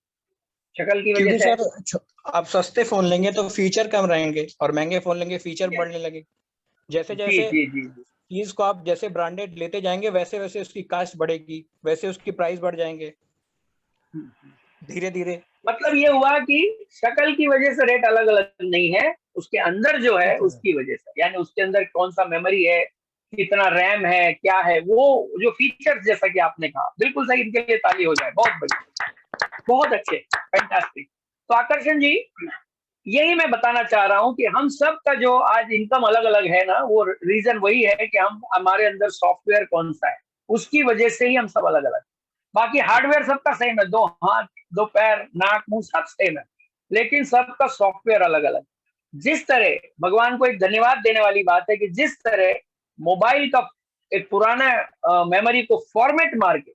शक्ल की वजह से? सर आप सस्ते फोन लेंगे तो फीचर कम रहेंगे, और महंगे फोन लेंगे फीचर बढ़ने लगे। जैसे जैसे चीज को आप जैसे ब्रांडेड लेते जाएंगे, वैसे वैसे उसकी कास्ट बढ़ेगी, वैसे उसकी प्राइस बढ़ जाएंगे धीरे धीरे। मतलब ये हुआ कि शक्ल की वजह से रेट अलग अलग नहीं है, उसके अंदर जो है उसकी वजह से, यानी उसके अंदर कौन सा मेमोरी है, कितना रैम है, क्या है, वो जो फीचर्स, जैसा कि आपने कहा, बिल्कुल सही। इनके लिए ताली हो जाए, बहुत बढ़िया, बहुत अच्छे, फैंटास्टिक। तो आकर्षण जी, यही मैं बताना चाह रहा हूं कि हम सब का जो आज इनकम अलग अलग है ना, वो रीजन वही है कि हम, हमारे अंदर सॉफ्टवेयर कौन सा है, उसकी वजह से ही हम सब अलग अलग। बाकी हार्डवेयर सबका सेम है, 2 हाथ 2 पैर नाक मुंह सब सेम है, लेकिन सबका सॉफ्टवेयर अलग अलग। जिस तरह, भगवान को एक धन्यवाद देने वाली बात है कि जिस तरह मोबाइल का एक पुराना मेमोरी को फॉर्मेट मार के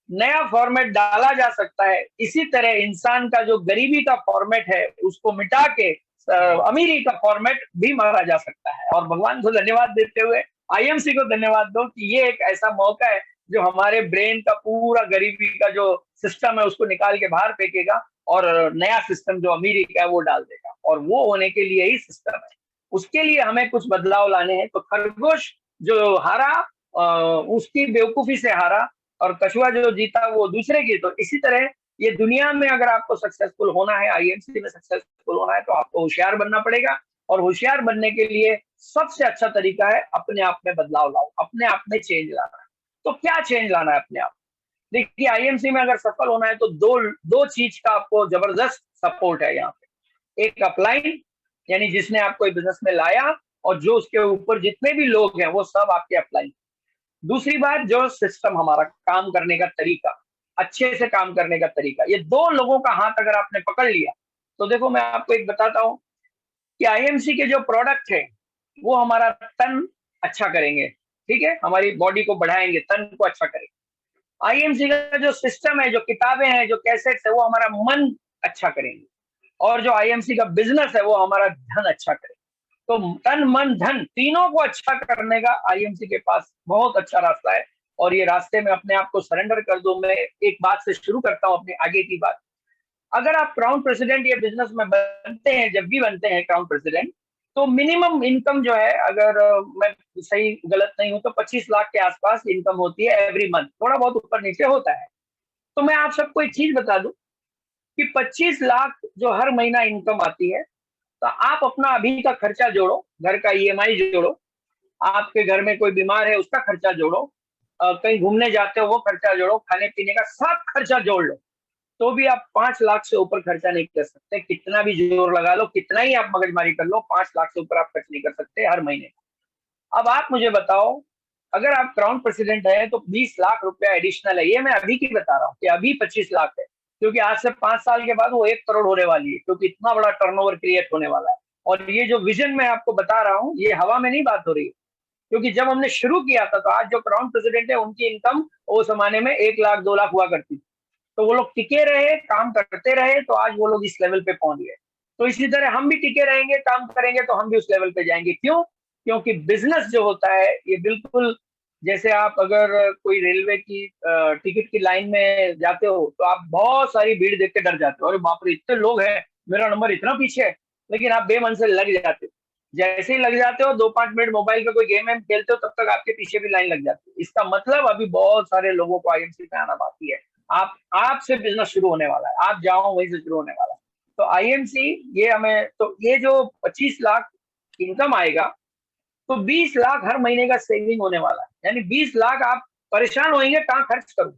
नया फॉर्मेट डाला जा सकता है, इसी तरह इंसान का जो गरीबी का फॉर्मेट है उसको मिटा के अमीरी का फॉर्मेट भी मारा जा सकता है। और भगवान को धन्यवाद देते हुए आईएमसी को धन्यवाद दो कि ये एक ऐसा मौका है जो हमारे ब्रेन का पूरा गरीबी का जो सिस्टम है उसको निकाल के बाहर फेंकेगा और नया सिस्टम जो अमीरी का है वो डाल देगा। और वो होने के लिए ही सिस्टम है, उसके लिए हमें कुछ बदलाव लाने हैं। तो खरगोश जो हारा उसकी बेवकूफी से हारा और कछुआ जो जीता वो दूसरे की। तो इसी तरह ये दुनिया में अगर आपको सक्सेसफुल होना है, आईएमसी में सक्सेसफुल होना है, तो आपको होशियार बनना पड़ेगा। और होशियार बनने के लिए सबसे अच्छा तरीका है अपने आप में बदलाव लाओ, अपने आप में चेंज लाना। तो क्या चेंज लाना है अपने आप? देखिए, आईएमसी में अगर सफल होना है तो दो चीज का आपको जबरदस्त सपोर्ट है यहाँ पे। एक अपलाइन, यानी जिसने आपको बिजनेस में लाया और जो उसके ऊपर जितने भी लोग हैं वो सब आपके अपलाइन। दूसरी बात, जो सिस्टम हमारा काम करने का तरीका, अच्छे से काम करने का तरीका, ये दो लोगों का हाथ अगर आपने पकड़ लिया तो देखो मैं आपको एक बताता हूँ कि आईएमसी के जो प्रोडक्ट है वो हमारा तन अच्छा करेंगे, ठीक है, हमारी बॉडी को बढ़ाएंगे, तन को अच्छा करेंगे। आईएमसी का जो सिस्टम है, जो किताबें हैं, जो कैसेट्स है, वो हमारा मन अच्छा करेंगे। और जो आईएमसी का बिजनेस है वो हमारा धन अच्छा करेगा। तो तन मन धन तीनों को अच्छा करने का आईएमसी के पास बहुत अच्छा रास्ता है। और ये रास्ते में अपने आप को सरेंडर कर दो। मैं एक बात से शुरू करता हूँ अपनी आगे की बात। अगर आप क्राउन प्रेसिडेंट या बिजनेस में बनते हैं, जब भी बनते हैं क्राउन प्रेसिडेंट, तो मिनिमम इनकम जो है, अगर मैं सही गलत नहीं हूं तो 25 लाख के आसपास इनकम होती है एवरी मंथ, थोड़ा बहुत ऊपर नीचे होता है। तो मैं आप सबको एक चीज बता दूं कि 25 लाख जो हर महीना इनकम आती है, तो आप अपना अभी का खर्चा जोड़ो, घर का ईएमआई जोड़ो, आपके घर में कोई बीमार है उसका खर्चा जोड़ो, कहीं घूमने जाते हो वो खर्चा जोड़ो, खाने पीने का सब खर्चा जोड़ लो, तो भी आप 5 लाख से ऊपर खर्चा नहीं कर सकते। कितना भी जोर लगा लो, कितना ही आप मगजमारी कर लो, 5 लाख से ऊपर आप खर्च नहीं कर सकते हर महीने। अब आप मुझे बताओ, अगर आप क्राउन प्रेसिडेंट है तो 20 लाख रुपया एडिशनल है। ये मैं अभी की बता रहा हूँ कि अभी 25 लाख है, क्योंकि आज से 5 साल के बाद वो 1 करोड़ होने वाली है, क्योंकि इतना बड़ा टर्नओवर क्रिएट होने वाला है। और ये जो विजन मैं आपको बता रहा हूँ, ये हवा में नहीं बात हो रही है, क्योंकि जब हमने शुरू किया था तो आज जो क्राउन प्रेसिडेंट है उनकी इनकम उस जमाने में 1 लाख 2 लाख हुआ करती थी। तो वो लोग टिके रहे, काम करते रहे, तो आज वो लोग इस लेवल पे पहुंच गए। तो इसी तरह हम भी टिके रहेंगे, काम करेंगे, तो हम भी उस लेवल पे जाएंगे। क्यों? क्योंकि बिजनेस जो होता है ये बिल्कुल जैसे आप अगर कोई रेलवे की टिकट की लाइन में जाते हो तो आप बहुत सारी भीड़ देख के डर जाते हो, अरे बाप रे इतने लोग हैं, मेरा नंबर इतना पीछे है, लेकिन आप बेमन से लग जाते हो। जैसे ही लग जाते हो, 2-5 मिनट मोबाइल का कोई गेम वेम खेलते हो, तब तक आपके पीछे भी लाइन लग जाती है। इसका मतलब अभी बहुत सारे लोगों को आईएमसी में आना बाकी है। आपसे बिजनेस शुरू होने वाला है, आप जाओ वहीं से शुरू होने वाला है। तो आईएमसी ये हमें, तो ये जो 25 लाख इनकम आएगा, तो 20 लाख हर महीने का सेविंग होने वाला है। यानी 20 लाख आप परेशान होंगे कहाँ खर्च करूं।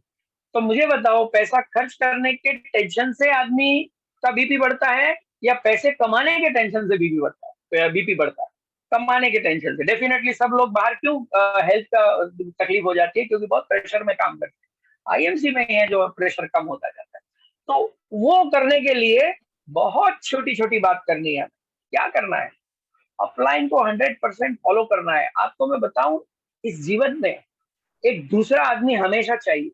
तो मुझे बताओ, पैसा खर्च करने के टेंशन से आदमी का बीपी बढ़ता है या पैसे कमाने के टेंशन से बीपी बढ़ता है? बीपी बढ़ता है कमाने के टेंशन से। डेफिनेटली सब लोग बाहर क्यों हेल्थ का तकलीफ हो जाती है, क्योंकि बहुत प्रेशर में काम करते हैं। आईएमसी में है जो प्रेशर कम होता जाता है। तो वो करने के लिए बहुत छोटी छोटी बात करनी है। क्या करना है? अपलाइन को 100% फॉलो करना है। आपको मैं बताऊं, इस जीवन में एक दूसरा आदमी हमेशा चाहिए।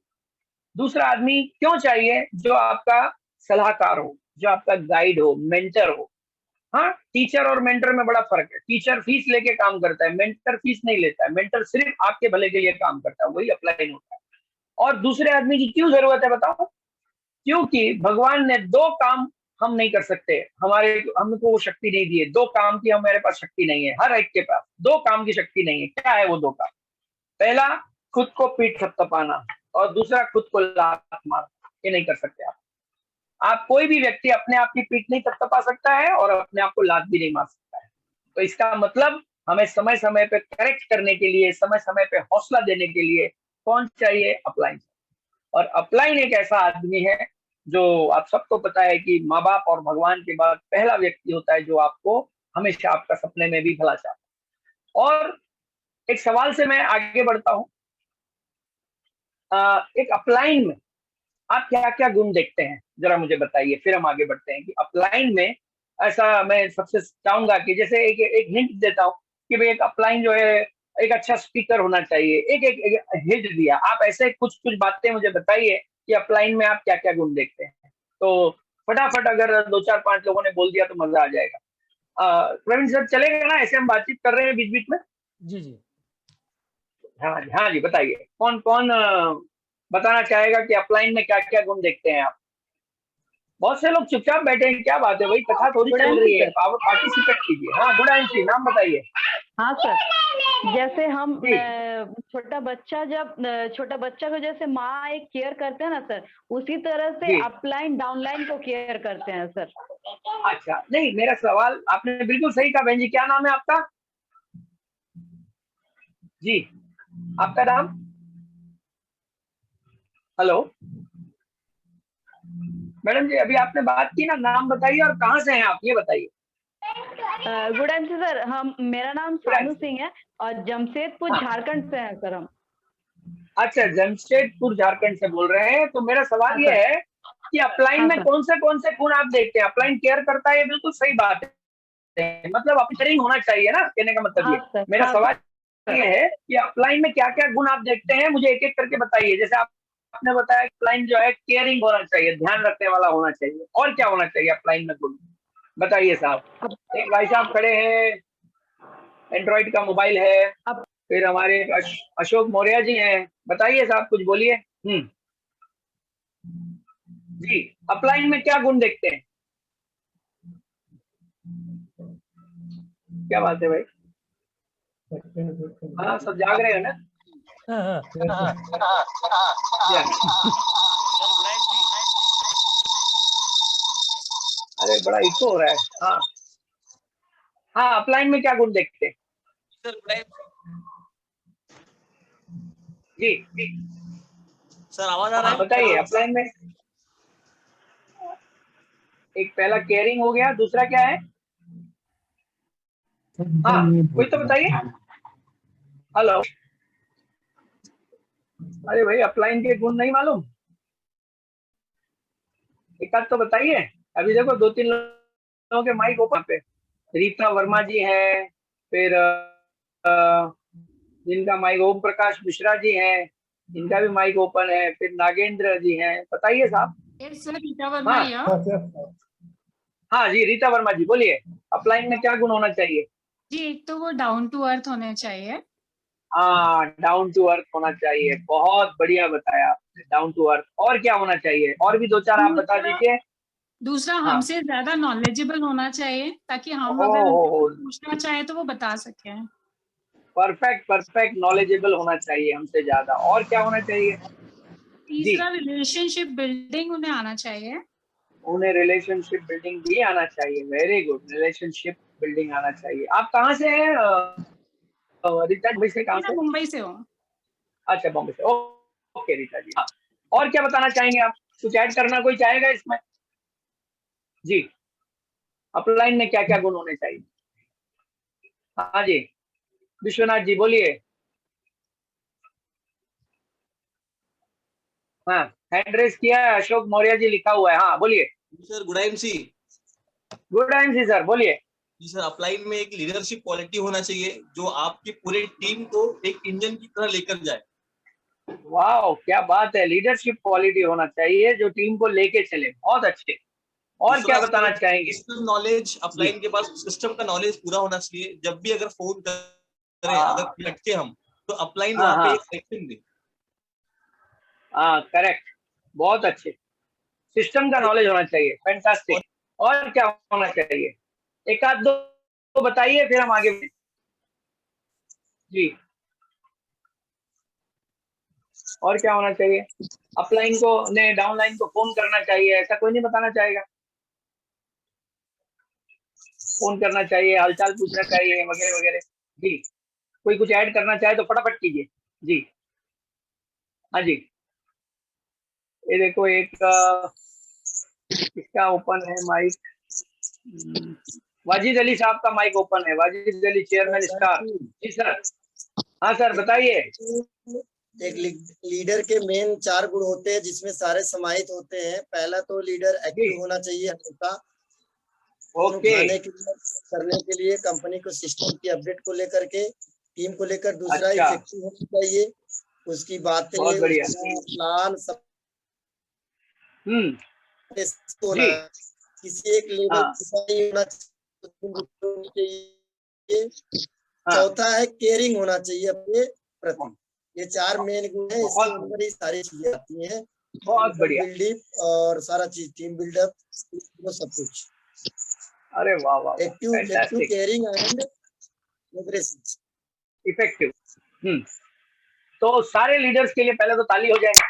दूसरा आदमी क्यों चाहिए? जो आपका सलाहकार हो, जो आपका गाइड हो, मेंटर हो। हाँ, टीचर और मेंटर में बड़ा फर्क है। टीचर फीस लेके काम करता है, मेंटर फीस नहीं लेता है। मेंटर सिर्फ आपके भले के लिए काम करता है, वही अपलाइन होता है। और दूसरे आदमी की क्यों जरूरत है बताओ? क्योंकि भगवान ने 2 काम हम नहीं कर सकते, हमको वो शक्ति नहीं दी है। 2 काम की हमारे पास शक्ति नहीं है। हर एक के पास 2 काम की शक्ति नहीं है। क्या है वो 2 काम? पहला, खुद को पीठ थपथपाना, और दूसरा खुद को लात मारना। ये नहीं कर सकते आप कोई भी व्यक्ति अपने आप की पीठ नहीं थपथपा सकता है और अपने आप को लात भी नहीं मार सकता है। तो इसका मतलब हमें समय समय पे करेक्ट करने के लिए, समय समय पे हौसला देने के लिए कौन चाहिए? अपलाइन। और अपलाइन एक ऐसा आदमी है जो आप सबको पता है कि माँ बाप और भगवान के बाद पहला व्यक्ति होता है जो आपको हमेशा आपका सपने में भी भला चाहता है। और एक सवाल से मैं आगे बढ़ता हूं। एक अपलाइन में आप क्या क्या गुण देखते हैं, जरा मुझे बताइए, फिर हम आगे बढ़ते हैं कि अपलाइन में ऐसा मैं सबसे चाहूंगा कि जैसे एक हिंट देता हूँ कि भाई एक अपलाइन जो है एक अच्छा स्पीकर होना चाहिए, एक हिट दिया। आप ऐसे कुछ बातें मुझे बताइए कि अपलाइन में आप क्या क्या गुण देखते हैं। तो फटाफट अगर 2-4-5 लोगों ने बोल दिया तो मजा आ जाएगा। प्रवीण सर चलेगा ना, ऐसे हम बातचीत कर रहे हैं बीच बीच में। जी जी हाँ जी बताइए, कौन कौन बताना चाहेगा कि अपलाइन में क्या क्या गुण देखते हैं आप। बहुत से लोग चुपचाप बैठे हैं, क्या बात है भाई, कथा थोड़ी चल रही है, पार्टिसिपेट कीजिए। हाँ गुड आंटी, नाम बताइए। हाँ सर, जैसे हम छोटा बच्चा को जैसे माँ एक केयर करते हैं ना सर, उसी तरह से अपलाइन डाउनलाइन को केयर करते हैं सर। अच्छा, नहीं मेरा सवाल आपने बिल्कुल सही कहा। बहन जी क्या नाम है आपका? जी आपका नाम? हेलो मैडम जी, अभी आपने बात की ना, नाम बताइए और कहाँ से हैं आप ये बताइए। गुड आंटी सर, मेरा नाम सानू सिंह है और जमशेदपुर झारखंड से है सर हम। अच्छा, जमशेदपुर झारखंड से बोल रहे हैं। तो मेरा सवाल ये है कि अपलाइन में कौन से गुण आप देखते हैं? अपलाइन केयर करता है, ये बिल्कुल सही बात है, मतलब अपीयरिंग होना चाहिए ना, कहने का मतलब ये। मेरा सवाल ये है कि अपलाइन में क्या क्या गुण आप देखते हैं, मुझे एक एक करके बताइए। जैसे आपने बताया अपलाइन जो है केयरिंग होना चाहिए, ध्यान रखने वाला होना चाहिए, और क्या होना चाहिए अपलाइन में गुण बताइए साहब। एक भाई साहब खड़े हैं, एंड्रॉइड का मोबाइल है। फिर हमारे अशोक मौर्य जी हैं, बताइए साहब कुछ बोलिए। जी अपलाइन में क्या गुण देखते हैं? क्या बात है भाई, हाँ सब जाग रहे हैं ना? अरे बड़ा इको हो रहा है। हाँ हाँ, अपलाइन में क्या गुण देखते हैं? जी सर आवाज आ रहा है? बताइए अपलाइन में। एक पहला केयरिंग हो गया, दूसरा क्या है? हाँ कोई तो बताइए। हेलो, अरे भाई अपलाइन के गुण नहीं मालूम? एक आध तो बताइए। अभी देखो 2-3 लोगों के माइक ओपन पे। रीता वर्मा जी है, फिर जिनका माइक ओम प्रकाश मिश्रा जी हैं, इनका भी माइक ओपन है। फिर नागेंद्र जी हैं, बताइए साहब। सर रीता वर्मा। हाँ जी रीता वर्मा जी बोलिए, अपलाइन में क्या गुण होना चाहिए? जी एक तो वो डाउन टू अर्थ होने चाहिए। हाँ डाउन टू अर्थ होना चाहिए, बहुत बढ़िया बताया आपने, डाउन टू अर्थ। और क्या होना चाहिए? और भी 2-4 आप बता दीजिए। दूसरा हमसे ज्यादा नॉलेजेबल होना चाहिए, ताकि हम अगर पूछना चाहे तो वो बता सके। परफेक्ट नॉलेजेबल होना चाहिए हमसे ज्यादा। और क्या होना चाहिए? तीसरा रिलेशनशिप बिल्डिंग उन्हें आना चाहिए। उन्हें रिलेशनशिप बिल्डिंग भी आना चाहिए। वेरी गुड, रिलेशनशिप बिल्डिंग आना चाहिए। आप कहाँ से हैं रीता? मुंबई से? कहाँ से? मुंबई से हो। अच्छा बॉम्बे से, ओके रीता जी। हाँ और क्या बताना चाहेंगे आप? कुछ ऐड करना कोई चाहेगा इसमें? जी अपलाइन में क्या क्या गुण होने चाहिए? हाँ जी विश्वनाथ जी बोलिए। हाँ हैंड रेस किया है, अशोक मौर्य जी लिखा हुआ है। हाँ बोलिए सर। गुड आइम सी। गुड आइम सी सर बोलिए। जी सर, अपलाइन में एक लीडरशिप क्वालिटी होना चाहिए जो आपकी पूरे टीम को एक इंजन की तरह लेकर जाए। वाह क्या बात है, लीडरशिप क्वालिटी होना चाहिए जो टीम को लेके चले, बहुत अच्छे। और क्या बताना चाहेंगे? सिस्टम नॉलेज, अपलाइन के पास सिस्टम का नॉलेज पूरा होना चाहिए। जब भी अगर फोन करें, अगर लटके हम, तो अपलाइन वहां पे एक एक्शन दे। हाँ करेक्ट, बहुत अच्छे। सिस्टम का नॉलेज होना चाहिए, फैंटास्टिक। और क्या होना चाहिए? एक आध दो बताइए फिर हम आगे। जी और क्या होना चाहिए? अपलाइन को ने डाउनलाइन को फोन करना चाहिए, ऐसा कोई नहीं बताना चाहेगा? फोन करना चाहिए, हालचाल पूछना चाहिए, वगैरह वगैरह। जी कोई कुछ ऐड करना चाहे तो फटाफट कीजिए। जी हाँ जी, ये देखो एक इसका ओपन है माइक, वाजिद अली साहब का माइक ओपन है। Wajid Ali chairman star. जी सर। हाँ सर बताइए। एक लीडर के मेन 4 गुण होते हैं जिसमें सारे समाहित होते हैं। पहला तो लीडर एक्टिव होना चाहिए हमेशा। ओके करने के लिए कंपनी को सिस्टम की अपडेट को लेकर के टीम को लेकर, दूसरा इफेक्टिव होना चाहिए, उसकी बातें, प्लान सब किसी एक लेवल होना चाहिए। चौथा है केयरिंग होना चाहिए अपने प्रति। ये 4 मेन गुण है, इसके ऊपर ही सारी चीजें आती हैं। बहुत बढ़िया। बिल्डअप और सारा चीज, टीम बिल्डअप, वो सब कुछ। अरे वाह वाह, एक्टिव केयरिंग एंड इफेक्टिव। तो सारे लीडर्स के लिए पहले तो ताली हो जाएगी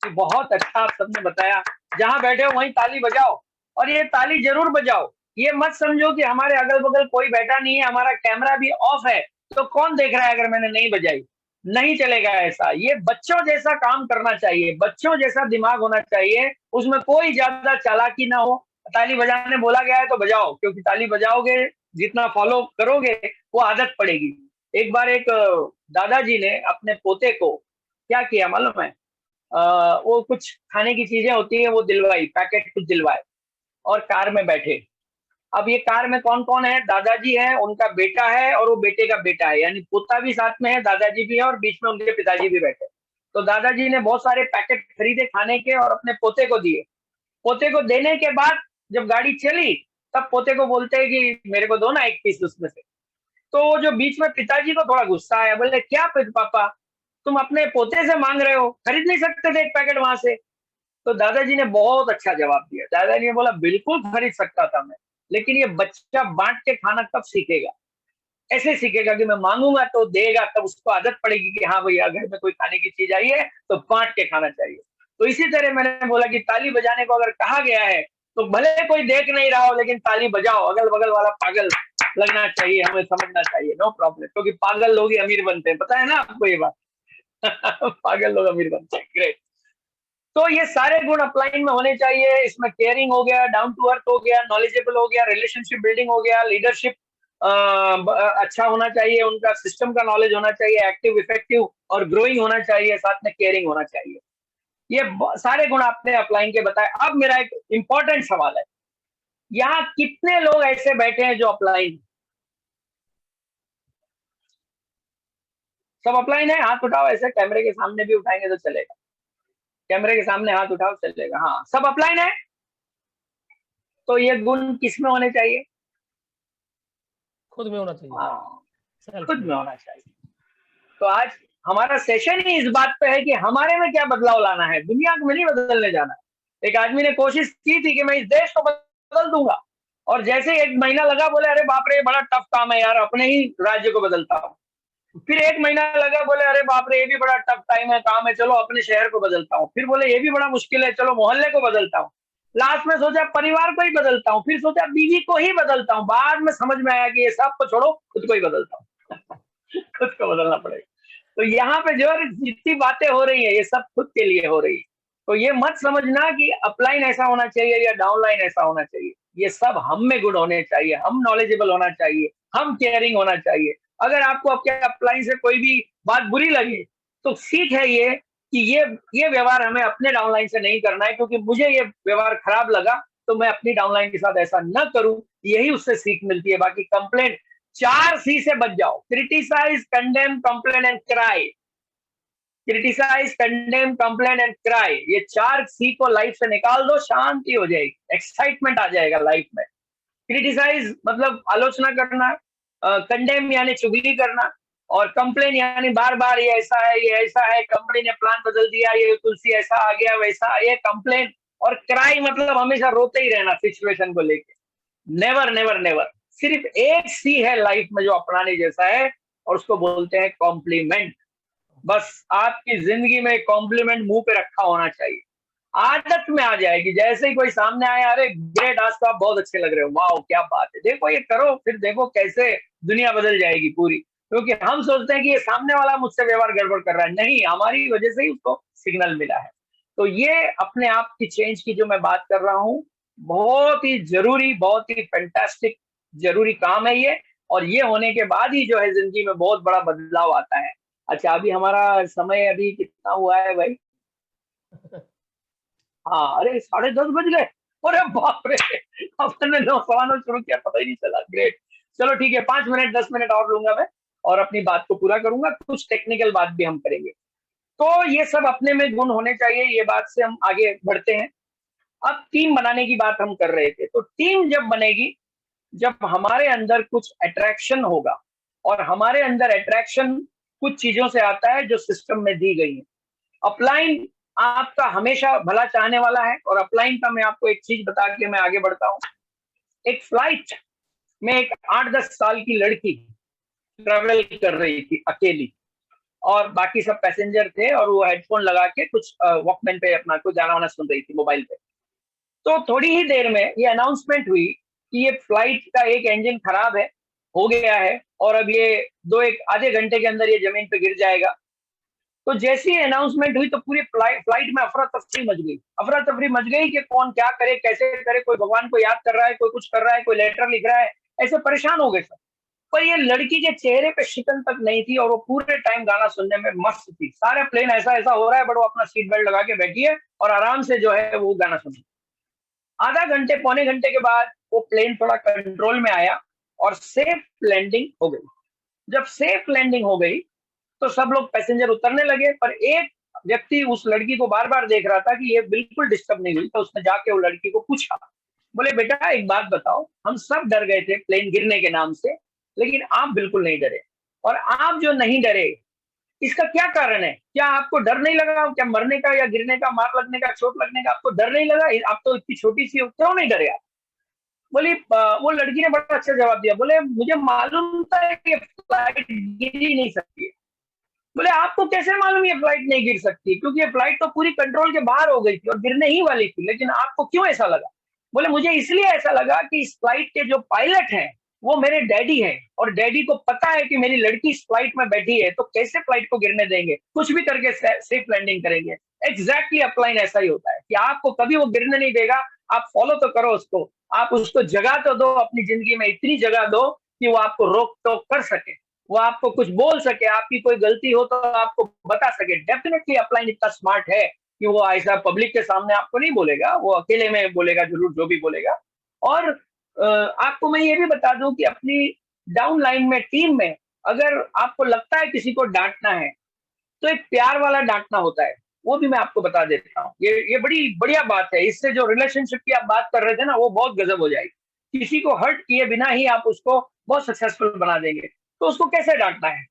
कि बहुत अच्छा आप सबने बताया। जहां बैठे हो वहीं ताली बजाओ, और ये ताली जरूर बजाओ। ये मत समझो कि हमारे अगल बगल कोई बैठा नहीं है, हमारा कैमरा भी ऑफ है तो कौन देख रहा है अगर मैंने नहीं बजाई। नहीं चलेगा ऐसा। ये बच्चों जैसा काम करना चाहिए, बच्चों जैसा दिमाग होना चाहिए, उसमें कोई ज्यादा चालाकी ना हो। ताली बजाने बोला गया है तो बजाओ, क्योंकि ताली बजाओगे, जितना फॉलो करोगे वो आदत पड़ेगी। एक बार एक दादाजी ने अपने पोते को क्या किया मालूम है, वो कुछ खाने की चीजें होती है वो दिलवाई, पैकेट कुछ दिलवाए, और कार में बैठे। अब ये कार में कौन कौन है, दादाजी है, उनका बेटा है और वो बेटे का बेटा है, यानी पोता भी साथ में है, दादाजी भी है, और बीच में उनके पिताजी भी बैठे। तो दादाजी ने बहुत सारे पैकेट खरीदे खाने के और अपने पोते को दिए। पोते को देने के बाद जब गाड़ी चली तब पोते को बोलते हैं कि मेरे को दो ना एक पीस उसमें से। तो जो बीच में पिताजी को थोड़ा गुस्सा आया, बोले क्या पापा तुम अपने पोते से मांग रहे हो, खरीद नहीं सकते थे एक पैकेट वहां से। तो दादाजी ने बहुत अच्छा जवाब दिया। दादाजी ने बोला बिल्कुल खरीद सकता था मैं, लेकिन ये बच्चा बांट के खाना कब सीखेगा। ऐसे सीखेगा कि मैं मांगूंगा तो देगा, तब उसको आदत पड़ेगी कि हाँ भैया घर में कोई खाने की चीज आई है तो बांट के खाना चाहिए। तो इसी तरह मैंने बोला कि ताली बजाने को अगर कहा गया है तो भले कोई देख नहीं रहा हो लेकिन ताली बजाओ। अगल बगल वाला पागल लगना चाहिए, हमें समझना चाहिए, नो प्रॉब्लम, क्योंकि पागल लोग ही अमीर बनते हैं, पता है ना आपको ये बात। पागल लोग अमीर बनते हैं। ग्रेट। तो ये सारे गुण अपलाइन में होने चाहिए। इसमें केयरिंग हो गया, डाउन टू अर्थ हो गया, नॉलेजेबल हो गया, रिलेशनशिप बिल्डिंग हो गया, लीडरशिप अच्छा होना चाहिए, उनका सिस्टम का नॉलेज होना चाहिए, एक्टिव, इफेक्टिव और ग्रोइंग होना चाहिए, साथ में केयरिंग होना चाहिए। ये सारे गुण आपने अपलाइन के बताए। अब मेरा एक इंपॉर्टेंट सवाल है, यहाँ कितने लोग ऐसे बैठे हैं जो अपलाइन? सब अपलाइन है? हाथ उठाओ, ऐसे कैमरे के सामने भी उठाएंगे तो चलेगा, कैमरे के सामने हाथ उठाओ चलेगा। हाँ, सब अपलाइन है। तो ये गुण किस में होने चाहिए? खुद में होना चाहिए। हाँ, खुद में होना चाहिए। तो आज हमारा सेशन ही इस बात पे है कि हमारे में क्या बदलाव लाना है, दुनिया में नहीं बदलने जाना। एक आदमी ने कोशिश की थी कि मैं इस देश को बदल दूंगा, और जैसे 1 महीना लगा बोले अरे बाप रे बड़ा टफ काम है यार, अपने ही राज्य को बदलता हूँ। फिर 1 महीना लगा, बोले अरे बाप रे ये भी बड़ा टफ टाइम है, काम है, चलो अपने शहर को बदलता हूँ। फिर बोले ये भी बड़ा मुश्किल है, चलो मोहल्ले को बदलता हूँ। लास्ट में सोचा परिवार को ही बदलता हूँ, फिर सोचा बीवी को ही बदलता हूँ। बाद में समझ में आया कि ये सब को छोड़ो, खुद को ही बदलता हूँ। खुद को बदलना पड़ेगा। तो यहाँ पे जो जितनी बातें हो रही है ये सब खुद के लिए हो रही है। तो ये मत समझना कि अपलाइन ऐसा होना चाहिए या डाउनलाइन ऐसा होना चाहिए। ये सब हम में गुण होने चाहिए, हम नॉलेजेबल होना चाहिए, हम केयरिंग होना चाहिए। अगर आपको आपके अपलाइन से कोई भी बात बुरी लगे तो सीख है ये कि ये व्यवहार हमें अपने डाउनलाइन से नहीं करना है, क्योंकि मुझे ये व्यवहार खराब लगा तो मैं अपनी डाउनलाइन के साथ ऐसा न करूं। यही उससे सीख मिलती है। बाकी कंप्लेंट 4 C से बच जाओ, criticize, condemn, complain and cry. Criticize, condemn, complain and cry, ये 4 C को लाइफ से निकाल दो, शांति हो जाएगी, एक्साइटमेंट आ जाएगा लाइफ में। क्रिटिसाइज मतलब आलोचना करना, कंडेम यानी चुगली करना, और कंप्लेन यानी बार बार ये ऐसा है, ये ऐसा है, कंपनी ने प्लान बदल दिया, ये तुलसी ऐसा आ गया वैसा, ये कंप्लेन। और क्राई मतलब हमेशा रोते ही रहना सिचुएशन को लेके। Never never never. सिर्फ एक C है लाइफ में जो अपनाने जैसा है, और उसको बोलते हैं कॉम्प्लीमेंट। बस आपकी जिंदगी में कॉम्प्लीमेंट मुंह पे रखा होना चाहिए, आदत में आ जाएगी। जैसे ही कोई सामने आया, अरे ग्रेट, आज तो आप बहुत अच्छे लग रहे हो, वाह क्या बात है, देखो ये करो, फिर देखो कैसे दुनिया बदल जाएगी पूरी। क्योंकि हम सोचते हैं कि ये सामने वाला मुझसे व्यवहार गड़बड़ कर रहा है, नहीं, हमारी वजह से ही उसको सिग्नल मिला है। तो ये अपने आप की चेंज की जो मैं बात कर रहा हूँ, बहुत ही जरूरी, बहुत ही फैंटास्टिक जरूरी काम है ये। और ये होने के बाद ही जो है जिंदगी में बहुत बड़ा बदलाव आता है। अच्छा, अभी हमारा समय अभी कितना हुआ है भाई? हाँ, अरे 10:30 बज गए। अरे बाप रे, अपने 9 सवा 9 शुरू किया, पता ही नहीं चला। ग्रेट, चलो ठीक है, 5 मिनट 10 मिनट और लूंगा मैं, और अपनी बात को पूरा करूंगा, कुछ टेक्निकल बात भी हम करेंगे। तो ये सब अपने में गुण होने चाहिए, ये बात से हम आगे बढ़ते हैं। अब टीम बनाने की बात हम कर रहे थे, तो टीम जब बनेगी जब हमारे अंदर कुछ अट्रैक्शन होगा, और हमारे अंदर अट्रैक्शन कुछ चीजों से आता है जो सिस्टम में दी गई है। अपलाइन आपका हमेशा भला चाहने वाला है, और अपलाइन का मैं आपको एक चीज बता के मैं आगे बढ़ता हूँ। एक फ्लाइट में एक 8-10 साल की लड़की ट्रेवल कर रही थी अकेली, और बाकी सब पैसेंजर थे, और वो हेडफोन लगा के कुछ वॉकमैन पे अपना कुछ गाना वाना सुन रही थी मोबाइल पे। तो थोड़ी ही देर में ये अनाउंसमेंट हुई कि ये फ्लाइट का एक इंजन खराब है, हो गया है, और अब ये आधे घंटे के अंदर ये जमीन पे गिर जाएगा। तो जैसी अनाउंसमेंट हुई तो पूरी फ्लाइट में अफरा तफरी मच गई कि कौन क्या करे, कैसे करे, कोई भगवान को याद कर रहा है, कोई कुछ कर रहा है, कोई लेटर लिख रहा है, ऐसे परेशान हो गए सब। पर ये लड़की के चेहरे पे शिकन तक नहीं थी, और वो पूरे टाइम गाना सुनने में मस्त थी। सारे प्लेन ऐसा ऐसा हो रहा है, बट वो अपना सीट बेल्ट लगा के बैठी है और आराम से जो है वो गाना सुन। आधा घंटे पौने घंटे के बाद वो प्लेन थोड़ा कंट्रोल में आया और सेफ लैंडिंग हो गई। जब सेफ लैंडिंग हो गई तो सब लोग पैसेंजर उतरने लगे, पर एक व्यक्ति उस लड़की को बार बार देख रहा था कि ये बिल्कुल डिस्टर्ब नहीं हुई। तो उसने जाके वो लड़की को पूछा, बोले बेटा एक बात बताओ, हम सब डर गए थे प्लेन गिरने के नाम से, लेकिन आप बिल्कुल नहीं डरे, और आप जो नहीं डरे इसका क्या कारण है? क्या आपको डर नहीं लगा? क्या मरने का या गिरने का, मार लगने का, चोट लगने का आपको डर नहीं लगा? आप तो इतनी छोटी सी हो, क्यों नहीं डरे आप? बोली वो लड़की ने बड़ा अच्छा जवाब दिया, बोले मुझे मालूम था कि फ्लाइट गिर ही नहीं सकती है। बोले आपको कैसे मालूम ये फ्लाइट नहीं गिर सकती? क्योंकि ये फ्लाइट तो पूरी कंट्रोल के बाहर हो गई थी और गिरने ही वाली थी, लेकिन आपको क्यों ऐसा लगा? बोले मुझे इसलिए ऐसा लगा कि इस फ्लाइट के जो पायलट हैं वो मेरे डैडी हैं, और डैडी को पता है कि मेरी लड़की इस फ्लाइट में बैठी है, तो कैसे फ्लाइट को गिरने देंगे, कुछ भी करके सेफ लैंडिंग करेंगे। एग्जैक्टली अपलाइन ऐसा ही होता है कि आपको कभी वो गिरने नहीं देगा। आप फॉलो तो करो उसको, आप उसको जगह तो दो, अपनी जिंदगी में इतनी जगह दो कि वो आपको रोक टोक कर सके, वो आपको कुछ बोल सके, आपकी कोई गलती हो तो आपको बता सके। डेफिनेटली अपलाइन इतना स्मार्ट है कि वो ऐसा पब्लिक के सामने आपको नहीं बोलेगा, वो अकेले में बोलेगा जरूर जो भी बोलेगा। और आपको मैं ये भी बता दूं कि अपनी डाउन लाइन में, टीम में, अगर आपको लगता है किसी को डांटना है तो एक प्यार वाला डांटना होता है, वो भी मैं आपको बता देता हूँ। ये बड़ी बढ़िया बात है, इससे जो रिलेशनशिप की आप बात कर रहे थे ना, वो बहुत गजब हो जाएगी। किसी को हर्ट किए बिना ही आप उसको बहुत सक्सेसफुल बना देंगे। तो उसको कैसे डांटना है?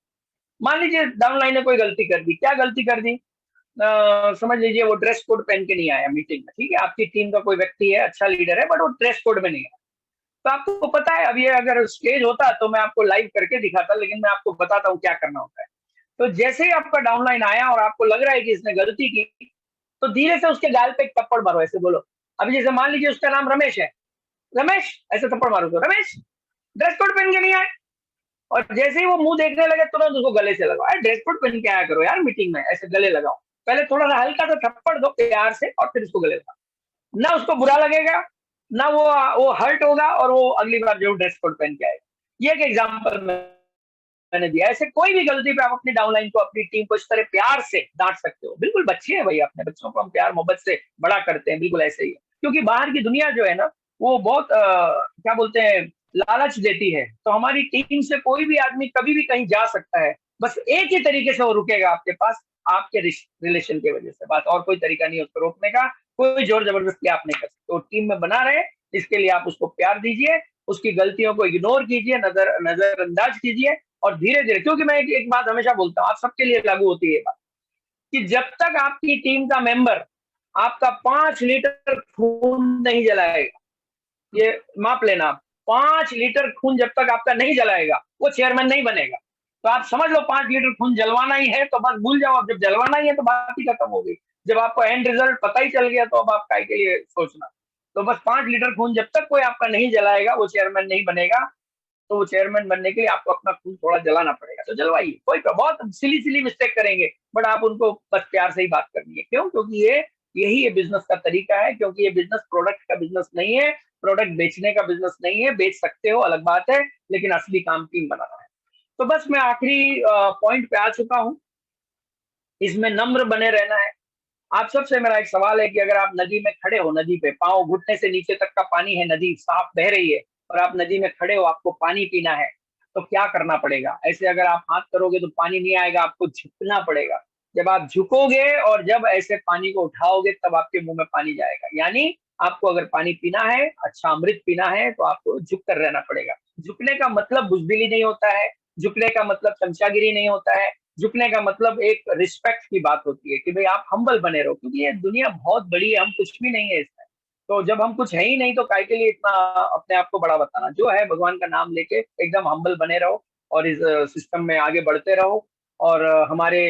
मान लीजिए डाउन लाइन ने कोई गलती कर दी। क्या गलती कर दी? समझ लीजिए वो ड्रेस कोड पहन के नहीं आया मीटिंग में, ठीक है, आपकी टीम का कोई व्यक्ति है, अच्छा लीडर है, बट वो ड्रेस कोड में नहीं आया। तो आपको पता है, अब ये अगर स्टेज होता तो मैं आपको लाइव करके दिखाता, लेकिन मैं आपको बताता हूँ क्या करना होता है। तो जैसे ही आपका डाउनलाइन आया और आपको लग रहा है कि इसने गलती की, तो धीरे से उसके गाल पे एक थप्पड़ मारो, ऐसे बोलो। अभी जैसे मान लीजिए उसका नाम रमेश है, रमेश, ऐसे थप्पड़ मारो तो रमेश ड्रेस कोड पहन के नहीं आए। और जैसे ही वो मुंह देखने लगे तुरंत उसको गले से लगाओ, ड्रेस कोड पहन के आया करो यार मीटिंग में, ऐसे गले लगाओ। पहले थोड़ा सा हल्का सा थप्पड़ दो प्यार से, और फिर उसको गले लगाओ। ना उसको बुरा लगेगा, ना वो हर्ट होगा, और वो अगली बार जो ड्रेस कोड पहन के आएगा। ये एक एग्जांपल मैंने दिया। ऐसे कोई भी गलती पे आप अपनी डाउनलाइन को, अपनी टीम को इस तरह प्यार से डांट सकते हो। बिल्कुल बच्चे हैं भाई, अपने बच्चों को हम प्यार मोहब्बत से बड़ा करते हैं, बिल्कुल ऐसे ही है। क्योंकि बाहर की दुनिया जो है ना, वो बहुत क्या बोलते हैं, लालच देती है। तो हमारी टीम से कोई भी आदमी कभी भी कहीं जा सकता है, बस एक ही तरीके से वो रुकेगा आपके पास, आपके रिलेशन की वजह से। बात और कोई तरीका नहीं उसको रोकने का, कोई जोर जबरदस्ती आप नहीं कर सकते। तो टीम में बना रहे, इसके लिए आप उसको प्यार दीजिए, उसकी गलतियों को इग्नोर कीजिए, नजरअंदाज कीजिए, और धीरे धीरे, क्योंकि मैं एक बात हमेशा बोलता हूँ, आप सबके लिए लागू होती है ये बात, कि जब तक आपकी टीम का मेंबर आपका 5 लीटर खून नहीं जलाएगा, ये माप लेना आप, 5 लीटर खून जब तक आपका नहीं जलाएगा, वो चेयरमैन नहीं बनेगा। तो आप समझ लो 5 लीटर खून जलवाना ही है, तो बस भूल जाओ। अब जब जलवाना ही है तो बात ही खत्म हो गई। जब आपको एंड रिजल्ट पता ही चल गया, तो अब आप काय के लिए सोचना। तो बस 5 लीटर खून जब तक कोई आपका नहीं जलाएगा, वो चेयरमैन नहीं बनेगा। तो वो चेयरमैन बनने के लिए आपको अपना खून थोड़ा जलाना पड़ेगा, तो जलवाइए। कोई बहुत सिली मिस्टेक करेंगे, बट आप उनको बस प्यार से ही बात करनी है। क्यों? क्योंकि यही ये बिजनेस का तरीका है। क्योंकि ये बिजनेस प्रोडक्ट का बिजनेस नहीं है, प्रोडक्ट बेचने का बिजनेस नहीं है। बेच सकते हो, अलग बात है, लेकिन असली काम टीम बनाना है। तो बस मैं आखिरी पॉइंट पे आ चुका हूं, इसमें नम्र बने रहना है। आप सबसे मेरा एक सवाल है कि अगर आप नदी में खड़े हो, नदी पे पांव घुटने से नीचे तक का पानी है, नदी साफ बह रही है, और आप नदी में खड़े हो, आपको पानी पीना है, तो क्या करना पड़ेगा। ऐसे अगर आप हाथ करोगे तो पानी नहीं आएगा, आपको झुकना पड़ेगा। जब आप झुकोगे और जब ऐसे पानी को उठाओगे तब आपके मुंह में पानी जाएगा। यानी आपको अगर पानी पीना है, अच्छा अमृत पीना है, तो आपको झुक कर रहना पड़ेगा। झुकने का मतलब बुजदिली नहीं होता है, झुकने का मतलब चमचागिरी नहीं होता है, झुकने का मतलब एक रिस्पेक्ट की बात होती है कि भाई आप हम्बल बने रहो, क्योंकि ये दुनिया बहुत बड़ी है, हम कुछ भी नहीं है इसमें। तो जब हम कुछ है ही नहीं तो काय के लिए इतना अपने आप को बड़ा बताना। जो है भगवान का नाम लेके एकदम हम्बल बने रहो और इस सिस्टम में आगे बढ़ते रहो। और हमारे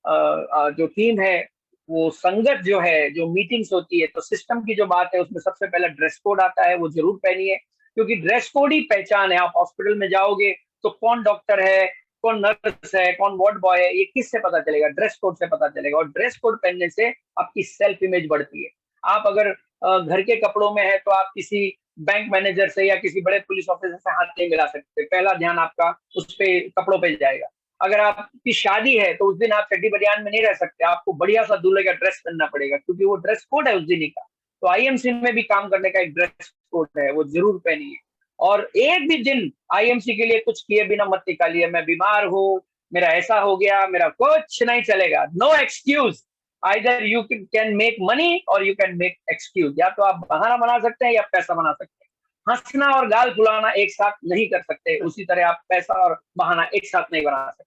जो टीम है वो संगत जो है, जो मीटिंग्स होती है, तो सिस्टम की जो बात है उसमें सबसे पहला ड्रेस कोड आता है, वो जरूर पहनिए, क्योंकि ड्रेस कोड ही पहचान है। आप हॉस्पिटल में जाओगे तो कौन डॉक्टर है, कौन नर्स है, कौन वार्ड बॉय है, ये किससे पता चलेगा? ड्रेस कोड से पता चलेगा। और ड्रेस कोड पहनने से आपकी सेल्फ इमेज बढ़ती है। आप अगर घर के कपड़ों में है तो आप किसी बैंक मैनेजर से या किसी बड़े पुलिस ऑफिसर से हाथ नहीं मिला सकते, पहला ध्यान आपका उस पे कपड़ों पे जाएगा। अगर आपकी शादी है तो उस दिन आप चड्डी बनियान में नहीं रह सकते, आपको बढ़िया सा दूल्हे का ड्रेस पहनना पड़ेगा, क्योंकि वो ड्रेस कोड है उस दिन का। तो आईएमसी में भी काम करने का एक ड्रेस कोड है, वो जरूर पहनिए। और एक भी दिन आईएमसी के लिए कुछ किए बिना मत निकालिए, मैं बीमार हूँ, मेरा ऐसा हो गया, मेरा कुछ नहीं चलेगा। No excuse. Either you can make money or you can make excuse. या तो आप बहाना बना सकते हैं या पैसा बना सकते हैं। हंसना और गाल फुलाना एक साथ नहीं कर सकते, उसी तरह आप पैसा और बहाना एक साथ नहीं बना सकते।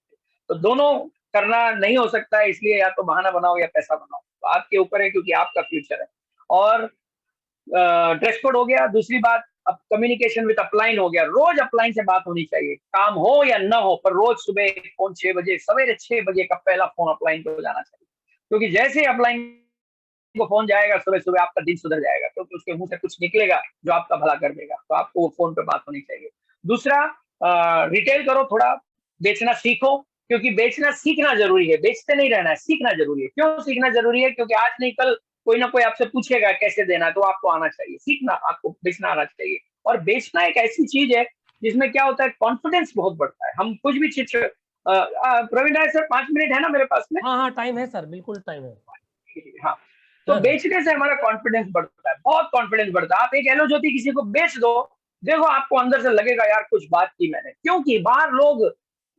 तो दोनों करना नहीं हो सकता है, इसलिए या तो बहाना बनाओ या पैसा बनाओ। तो आपके ऊपर है, क्योंकि आपका फ्यूचर है। और ड्रेस कोड हो गया। दूसरी बात, अब कम्युनिकेशन विद अपलाइन हो गया। रोज अपलाइन से बात होनी चाहिए, काम हो या ना हो, पर रोज सुबह फोन 6 बजे, सवेरे 6 बजे का पहला फोन अपलाइन को जाना चाहिए, क्योंकि जैसे अपलाइन को फोन जाएगा सुबह सुबह आपका दिन सुधर जाएगा, क्योंकि उसके मुंह से कुछ निकलेगा जो आपका भला कर देगा। तो आपको वो फोन पे बात होनी चाहिए। दूसरा, रिटेल करो, थोड़ा बेचना सीखो, क्योंकि बेचना सीखना जरूरी है, बेचते नहीं रहना है, सीखना जरूरी है। क्यों सीखना जरूरी है? क्योंकि आज नहीं कल कोई ना कोई आपसे पूछेगा कैसे देना है, तो आपको आना चाहिए सीखना, आपको बेचना आना चाहिए। और बेचना एक ऐसी चीज है जिसमें क्या होता है, कॉन्फिडेंस बहुत बढ़ता है। हम कुछ भी चीज प्रवीण राय सर 5 मिनट है ना मेरे पास में? हाँ टाइम है सर, बिल्कुल टाइम है। हाँ, तो बेचने से हमारा कॉन्फिडेंस बढ़ता है, बहुत कॉन्फिडेंस बढ़ता है। आप एक एलो ज्योति किसी को बेच दो, देखो आपको अंदर से लगेगा यार कुछ बात की मैंने। क्योंकि बाहर लोग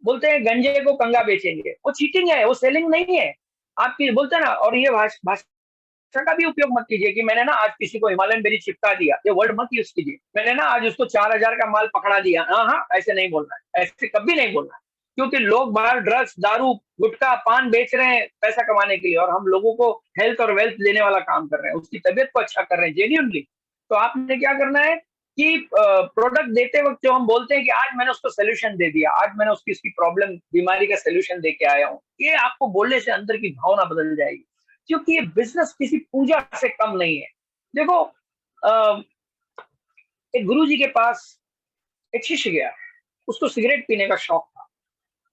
बोलते हैं गंजे को कंगा बेचेंगे, वो चीटिंग है, वो सेलिंग नहीं है आपकी, बोलते हैं ना। और ये भाषा का भी उपयोग मत कीजिए कि मैंने ना आज किसी को हिमालयन बेरी चिपका दिया, ये वर्ड मत यूज कीजिए। मैंने ना आज उसको 4000 का माल पकड़ा दिया। हाँ, ऐसे नहीं बोलना है, ऐसे कभी नहीं बोलना है। क्योंकि लोग बाहर ड्रग्स, दारू, गुटखा, पान बेच रहे हैं पैसा कमाने के लिए, और हम लोगों को हेल्थ और वेल्थ देने वाला काम कर रहे हैं, उसकी तबीयत को अच्छा कर रहे हैं जेन्युइनली। तो आपने क्या करना है कि प्रोडक्ट देते वक्त जो हम बोलते हैं कि आज मैंने उसको सोल्यूशन दे दिया, आज मैंने उसकी प्रॉब्लम, बीमारी का सोल्यूशन दे के आया हूँ, ये आपको बोलने से अंदर की भावना बदल जाएगी। क्योंकि ये बिजनेस किसी पूजा से कम नहीं है। देखो, एक गुरुजी के पास एक शिष्य गया, उसको सिगरेट पीने का शौक था।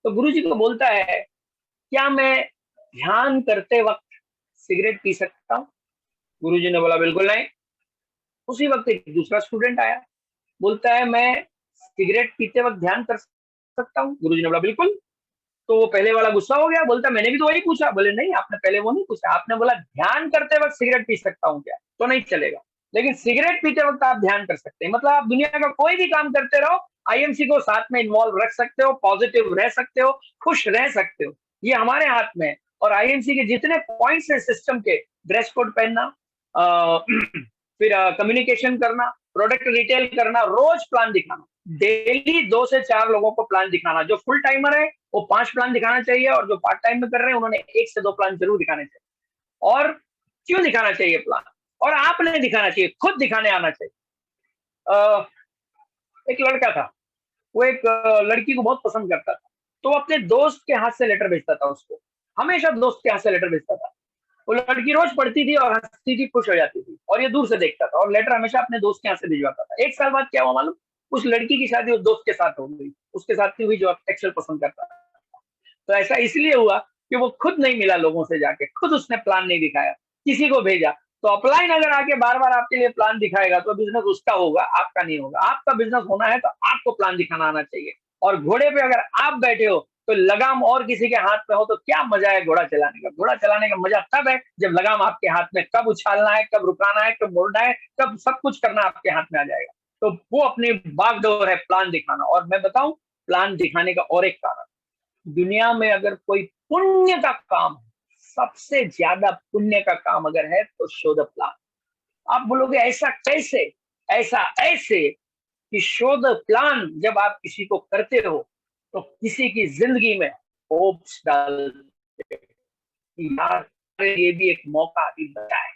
तो गुरुजी को बोलता है, क्या मैं ध्यान करते वक्त सिगरेट पी सकता हूँ? गुरुजी ने बोला बिल्कुल नहीं। उसी वक्त एक दूसरा स्टूडेंट आया, बोलता है मैं सिगरेट पीते वक्त ध्यान कर सकता हूँ? गुरुजी ने बोला बिल्कुल। तो वो पहले वाला गुस्सा हो गया, बोलता मैंने भी तो वही पूछा। बोले नहीं, आपने पहले वो नहीं पूछा, आपने बोला ध्यान करते वक्त सिगरेट पी सकता हूँ क्या? तो नहीं चलेगा। लेकिन सिगरेट पीते वक्त आप ध्यान कर सकते हैं, मतलब आप दुनिया का कोई भी काम करते रहो, आईएमसी को साथ में इन्वॉल्व रख सकते हो, पॉजिटिव रह सकते हो, खुश रह सकते हो, ये हमारे हाथ में है। और आईएमसी के जितने पॉइंट्स हैं सिस्टम के, ड्रेस कोड पहनना, फिर कम्युनिकेशन करना, प्रोडक्ट रिटेल करना, रोज प्लान दिखाना, डेली 2 से 4 लोगों को प्लान दिखाना। जो फुल टाइमर है वो 5 प्लान दिखाना चाहिए, और जो पार्ट टाइम में कर रहे हैं उन्होंने 1 से 2 प्लान जरूर दिखाने चाहिए। और क्यों दिखाना चाहिए प्लान? और आपने दिखाना चाहिए, खुद दिखाने आना चाहिए। एक लड़का था, वो एक लड़की को बहुत पसंद करता था, तो अपने दोस्त के हाथ से लेटर भेजता था उसको, हमेशा दोस्त के हाथ से लेटर भेजता था। वो लड़की रोज पढ़ती थी और हंसती थी, खुश हो जाती थी, और ये दूर से देखता था, और लेटर हमेशा अपने दोस्त के हाथ से भिजवाता था। 1 साल बाद क्या हुआ मालूम? उस लड़की की शादी उस दोस्त के साथ हो गई, उसके साथ की हुई जो एक्चुअल पसंद करता था। तो ऐसा इसलिए हुआ कि वो खुद नहीं मिला लोगों से जाके, खुद उसने प्लान नहीं दिखाया, किसी को भेजा। तो अपलाइन अगर आके बार बार आपके लिए प्लान दिखाएगा तो बिजनेस उसका होगा, आपका नहीं होगा। आपका बिजनेस होना है तो आपको प्लान दिखाना आना चाहिए। और घोड़े पे अगर आप बैठे हो तो लगाम और किसी के हाथ में हो तो क्या मजा है घोड़ा चलाने का? घोड़ा चलाने का मजा तब है जब लगाम आपके हाथ में, कब उछालना है, कब रुकाना है, कब मोड़ना है, कब सब कुछ करना आपके हाथ में आ जाएगा। तो वो अपनी बागडोर है प्लान दिखाना। और मैं बताऊं, प्लान दिखाने का और एक कारण, दुनिया में अगर कोई पुण्य का काम है, सबसे ज्यादा पुण्य का काम अगर है तो शो द प्लान। आप बोलोगे ऐसा कैसे? ऐसा ऐसे कि शो द प्लान जब आप किसी को करते हो तो किसी की जिंदगी में होप्स डालते यार, ये भी एक मौका अभी बचा है,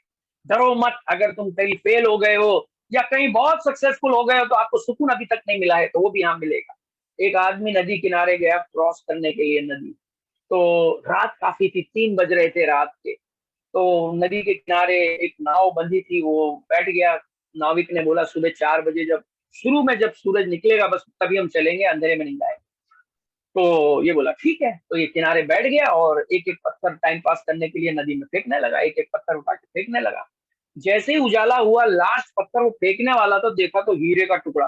डरो मत। अगर तुम कहीं फेल हो गए हो या कहीं बहुत सक्सेसफुल हो गए हो तो आपको सुकून अभी तक नहीं मिला है, तो वो भी यहाँ मिलेगा। एक आदमी नदी किनारे गया क्रॉस करने के लिए नदी, तो रात काफी थी, 3 बज रहे थे रात के। तो नदी के किनारे एक नाव बंधी थी, वो बैठ गया। नाविक ने बोला सुबह 4 बजे जब सूरज निकलेगा बस तभी हम चलेंगे, अंधेरे में नहीं जाएंगे। तो ये बोला ठीक है। तो ये किनारे बैठ गया और एक एक पत्थर टाइम पास करने के लिए नदी में फेंकने लगा, एक एक पत्थर उठा के फेंकने लगा। जैसे ही उजाला हुआ, लास्ट पत्थर वो फेंकने वाला तो देखा तो हीरे का टुकड़ा।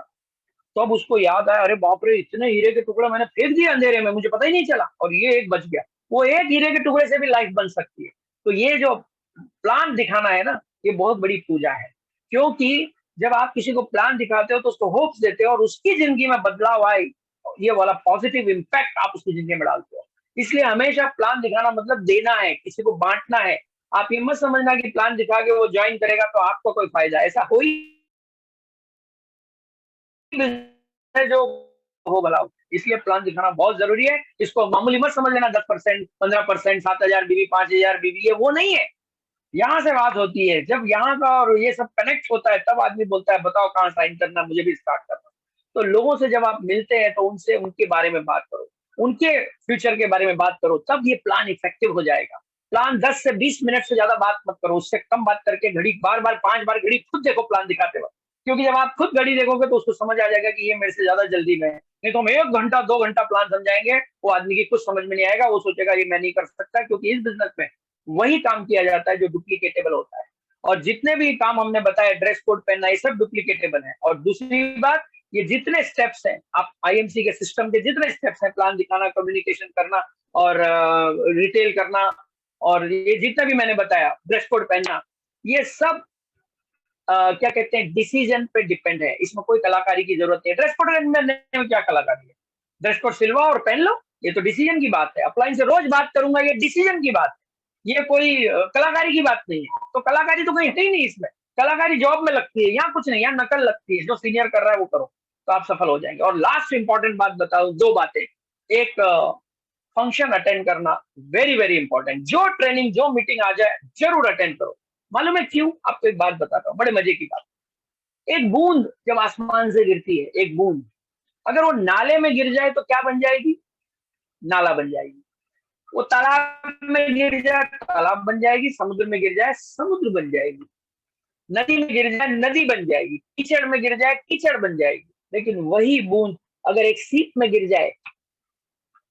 तो अब उसको याद आया, अरे बाप रे, इतने हीरे के टुकड़े मैंने फेंक दिए अंधेरे में, मुझे पता ही नहीं चला, और ये एक बच गया। वो एक हीरे के टुकड़े से भी लाइफ बन सकती है। तो ये जो प्लान दिखाना है ना, ये बहुत बड़ी पूजा है, क्योंकि जब आप किसी को प्लान दिखाते हो तो उसको होप्स देते हो और उसकी जिंदगी में बदलाव आए, ये वाला पॉजिटिव इम्पैक्ट आप उसकी जिंदगी में डालते हो। इसलिए हमेशा प्लान दिखाना मतलब देना है, किसी को बांटना है। आप ये मत समझना कि प्लान दिखा के वो ज्वाइन करेगा तो आपको कोई फायदा, ऐसा हो ही जो हो भला। इसलिए प्लान दिखाना बहुत जरूरी है। इसको मामूली मत समझ लेना, 10%, 15%, 7,000 बीवी, 5,000 बीवी, ये वो नहीं है। यहाँ से बात होती है, जब यहाँ का और ये सब कनेक्ट होता है तब आदमी बोलता है बताओ कहाँ साइन करना, मुझे भी स्टार्ट करना। तो लोगों से जब आप मिलते हैं तो उनसे उनके बारे में बात करो, उनके फ्यूचर के बारे में बात करो, तब ये प्लान इफेक्टिव हो जाएगा। प्लान 10 से 20 मिनट से ज्यादा बात मत करो, उससे कम बात करके घड़ी बार बार 5 बार घड़ी खुद देखो प्लान दिखाते वक्त, क्योंकि जब आप खुद घड़ी देखोगे तो उसको समझ आ जाएगा कि ये मेरे से ज्यादा जल्दी में है। नहीं तो हम 1 घंटा 2 घंटा प्लान समझाएंगे, वो आदमी की कुछ समझ में नहीं आएगा, वो सोचेगा ये मैं नहीं कर सकता, क्योंकि इस बिजनेस में वही काम किया जाता है जो डुप्लीकेटेबल होता है। और जितने भी काम हमने बताया, ड्रेस कोड पहनना, ये सब डुप्लीकेटेबल है। और दूसरी बात, ये जितने स्टेप्स हैं, आप आईएमसी के सिस्टम के जितने स्टेप्स हैं, प्लान दिखाना, कम्युनिकेशन करना और रिटेल करना, और ये जितना भी मैंने बताया, ड्रेस कोड पहनना, ये सब क्या कहते हैं, डिसीजन पे डिपेंड है। इसमें कोई कलाकारी की जरूरत नहीं है। ड्रेस कोड में क्या कलाकारी है? ड्रेस कोड सिलवा और पहन लो, ये तो डिसीजन की बात है। अप्लायंस से रोज बात करूंगा, ये डिसीजन की बात है, ये कोई कलाकारी की बात नहीं है। तो कलाकारी तो कहीं है ही नहीं इसमें। कलाकारी जॉब में लगती है, यहाँ कुछ नहीं, यहाँ नकल लगती है। जो सीनियर कर रहा है वो करो तो आप सफल हो जाएंगे। और लास्ट इंपॉर्टेंट बात बताओ, 2 बातें। एक, फंक्शन अटेंड करना वेरी वेरी इंपॉर्टेंट। जो ट्रेनिंग, जो मीटिंग आ जाए जरूर अटेंड करो। मालूम है क्यों? आपको एक बात बताता हूँ, बड़े मजे की बात। एक बूंद जब आसमान से गिरती है, एक बूंद अगर वो नाले में गिर जाए तो क्या बन जाएगी? नाला बन जाएगी। वो तालाब में गिर जाए तालाब बन जाएगी, समुद्र में गिर जाए समुद्र बन जाएगी, नदी में गिर जाए नदी बन जाएगी, कीचड़ में गिर जाए कीचड़ बन जाएगी। लेकिन वही बूंद अगर एक सीप में गिर जाए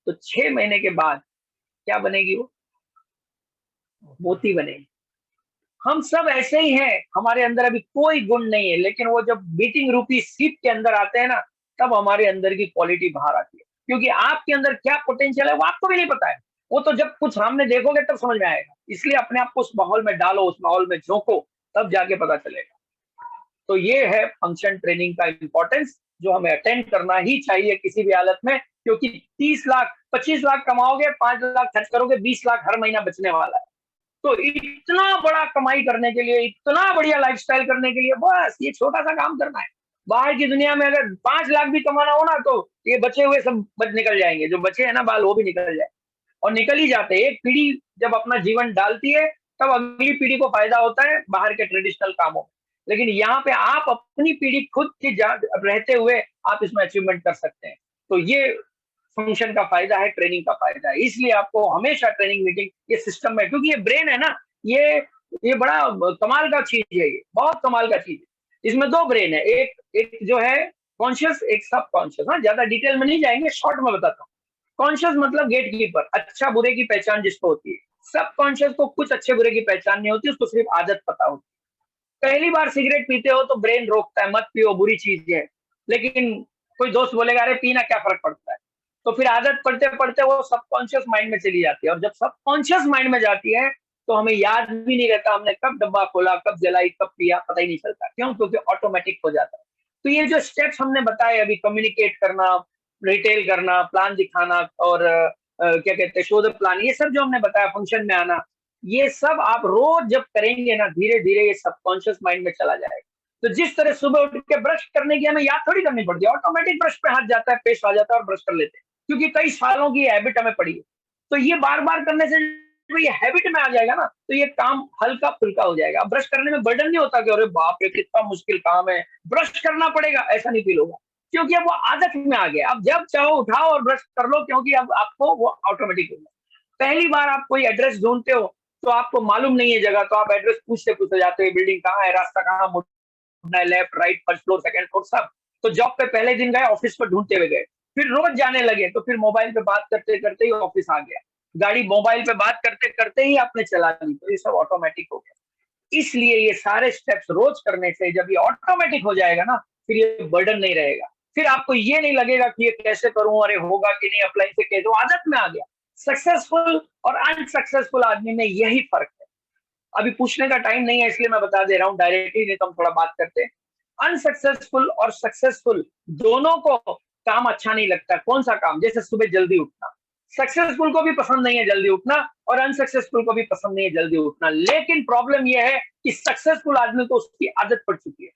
तो 6 महीने के बाद क्या बनेगी? वो मोती बनेगी। हम सब ऐसे ही हैं, हमारे अंदर अभी कोई गुण नहीं है, लेकिन वो जब बीटिंग रूपी सीप के अंदर आते हैं ना, तब हमारे अंदर की क्वालिटी बाहर आती है। क्योंकि आपके अंदर क्या पोटेंशियल है वो आपको भी नहीं पता है, वो तो जब कुछ सामने देखोगे तब समझ में आएगा। इसलिए अपने आप को उस माहौल में डालो, उस माहौल में झोंको, तब जाके पता चलेगा। तो ये है फंक्शन ट्रेनिंग का इंपॉर्टेंस, जो हमें अटेंड करना ही चाहिए किसी भी हालत में। क्योंकि 30 लाख 25 लाख कमाओगे, 5 लाख खर्च करोगे, 20 लाख हर महीना बचने वाला है। तो इतना बड़ा कमाई करने के लिए, इतना बढ़िया लाइफस्टाइल करने के लिए, बस ये छोटा सा काम करना है। बाहर की दुनिया में अगर 5 लाख भी कमाना हो ना, तो ये बचे हुए सब निकल जाएंगे, जो बचे हैं ना बाल, वो भी निकल जाए, और निकल ही जाते हैं। एक पीढ़ी जब अपना जीवन डालती है तब अगली पीढ़ी को फायदा होता है बाहर के ट्रेडिशनल कामों में। लेकिन यहाँ पे आप अपनी पीढ़ी खुद की रहते हुए आप इसमें अचीवमेंट कर सकते हैं। तो ये फंक्शन का फायदा है, ट्रेनिंग का फायदा है। इसलिए आपको हमेशा ट्रेनिंग मीटिंग ये सिस्टम में, क्योंकि ये ब्रेन है ना, ये बड़ा कमाल का चीज है, ये बहुत कमाल का चीज है। इसमें 2 ब्रेन है, एक जो है कॉन्शियस, एक सब कॉन्शियस। हाँ, ज्यादा डिटेल में नहीं जाएंगे, शॉर्ट में बताता हूँ। कॉन्शियस मतलब गेट कीपर, अच्छा बुरे की पहचान जिसको होती है। सब कॉन्शियस को कुछ अच्छे बुरे की पहचान नहीं होती, उसको सिर्फ आदत पता होती है। पहली बार सिगरेट पीते हो तो ब्रेन रोकता है, मत पियो, बुरी चीज है। लेकिन कोई दोस्त बोलेगा अरे पीना क्या फर्क पड़ता है, तो फिर आदत पढ़ते पढ़ते वो सबकॉन्शियस माइंड में चली जाती है। और जब सबकॉन्शियस माइंड में जाती है तो हमें याद भी नहीं रहता हमने कब डब्बा खोला, कब जलाई, कब पिया, पता ही नहीं चलता। क्यों? क्योंकि ऑटोमेटिक हो जाता है। तो ये जो स्टेप्स हमने बताए अभी, कम्युनिकेट करना, रिटेल करना, प्लान दिखाना और क्या कहते हैं शो द प्लान, ये सब जो हमने बताया, फंक्शन में आना, ये सब आप रोज जब करेंगे ना, धीरे धीरे ये सबकॉन्शियस माइंड में चला जाएगा। तो जिस तरह सुबह उठ के ब्रश करने की हमें याद थोड़ी करनी पड़ती है, ऑटोमेटिक ब्रश पे हाथ जाता है, पेस्ट आ जाता है और ब्रश कर लेते हैं, क्योंकि कई सालों की हैबिट हमें पड़ी है। तो ये बार बार करने से तो ये हैबिट में आ जाएगा ना, तो ये काम हल्का फुल्का हो जाएगा। अब ब्रश करने में बर्डन नहीं होता कि अरे बाप रे कितना मुश्किल काम है, ब्रश करना पड़ेगा, ऐसा नहीं फील होगा, क्योंकि अब वो आदत में आ गया। अब जब चाहो उठाओ और ब्रश कर लो, क्योंकि अब आपको वो ऑटोमेटिक हो गया। पहली बार आप कोई एड्रेस ढूंढते हो तो आपको मालूम नहीं है जगह, तो आप एड्रेस पूछते पूछते जाते हो, बिल्डिंग कहाँ है, रास्ता कहाँ मुड़ना है, left right, first floor second floor सब। तो जॉब पे पहले दिन गए, ऑफिस पर ढूंढते हुए गए, फिर रोज जाने लगे, तो फिर मोबाइल पे बात करते करते ही ऑफिस आ गया, गाड़ी मोबाइल पे बात करते करते ही आपने चला ली, तो ये सब ऑटोमेटिक हो गया। इसलिए ये सारे स्टेप्स रोज करने से जब ये ऑटोमेटिक हो जाएगा ना, फिर ये बर्डन नहीं रहेगा, फिर आपको ये नहीं लगेगा कि ये कैसे करूं, अरे होगा कि नहीं, अप्लाई से कैसे, आदत में आ गया। सक्सेसफुल और अनसक्सेसफुल आदमी में यही फर्क है। अभी पूछने का टाइम नहीं है इसलिए मैं बता दे रहा हूँ डायरेक्टली, नहीं तो हम थोड़ा बात करते हैं। अनसक्सेसफुल और सक्सेसफुल दोनों को काम अच्छा नहीं लगता। कौन सा काम? जैसे सुबह जल्दी उठना, सक्सेसफुल को भी पसंद नहीं है जल्दी उठना, और अनसक्सेसफुल को भी पसंद नहीं है जल्दी उठना। लेकिन प्रॉब्लम यह है कि सक्सेसफुल आदमी को उसकी आदत पड़ चुकी है,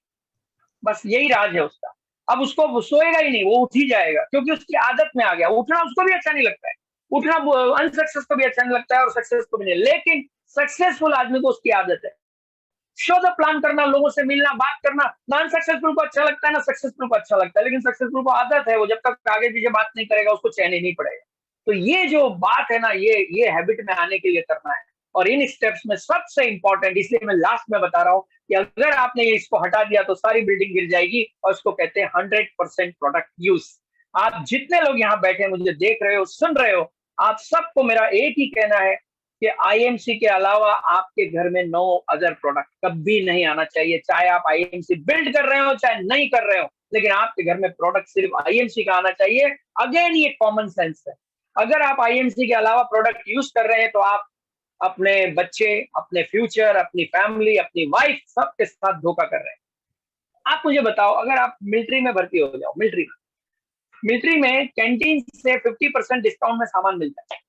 बस यही राज है उसका। अब उसको वो सोएगा ही नहीं, वो उठ ही जाएगा, क्योंकि उसकी आदत में आ गया। उठना उसको भी अच्छा नहीं लगता है, उठना अनसक्सेस को भी अच्छा नहीं लगता है और सक्सेस को भी नहीं, लेकिन सक्सेसफुल आदमी को उसकी आदत है। शो द प्लान करना, लोगों से मिलना, बात करना, ना अनसक्सेसफुल को अच्छा लगता है ना सक्सेसफुल को अच्छा लगता है, लेकिन सक्सेसफुल को आदत है, वो जब तक आगे पीछे बात नहीं करेगा उसको चैन ही नहीं पड़ेगा। तो ये जो बात है ना, ये हैबिट में आने के लिए करना है। और इन स्टेप्स में सबसे इंपॉर्टेंट, इसलिए मैं लास्ट में बता रहा हूं कि अगर आपने इसको हटा दिया तो सारी बिल्डिंग गिर जाएगी, और इसको कहते हैं 100% प्रोडक्ट यूज। आप जितने लोग यहाँ बैठे मुझे देख रहे हो, सुन रहे हो, आप सबको मेरा एक ही कहना है कि आईएमसी के अलावा आपके घर में नो अदर प्रोडक्ट कभी नहीं आना चाहिए। चाहे आप आईएमसी बिल्ड कर रहे हो चाहे नहीं कर रहे हो, लेकिन आपके घर में प्रोडक्ट सिर्फ आईएमसी का आना चाहिए। अगेन ये कॉमन सेंस है। अगर आप आईएमसी के अलावा प्रोडक्ट यूज कर रहे हैं तो आप अपने बच्चे, अपने फ्यूचर, अपनी फैमिली, अपनी वाइफ, सबके साथ धोखा कर रहे हैं। आप मुझे बताओ, अगर आप मिलिट्री में भर्ती हो जाओ, मिलिट्री में कैंटीन से 50% डिस्काउंट में सामान मिलता है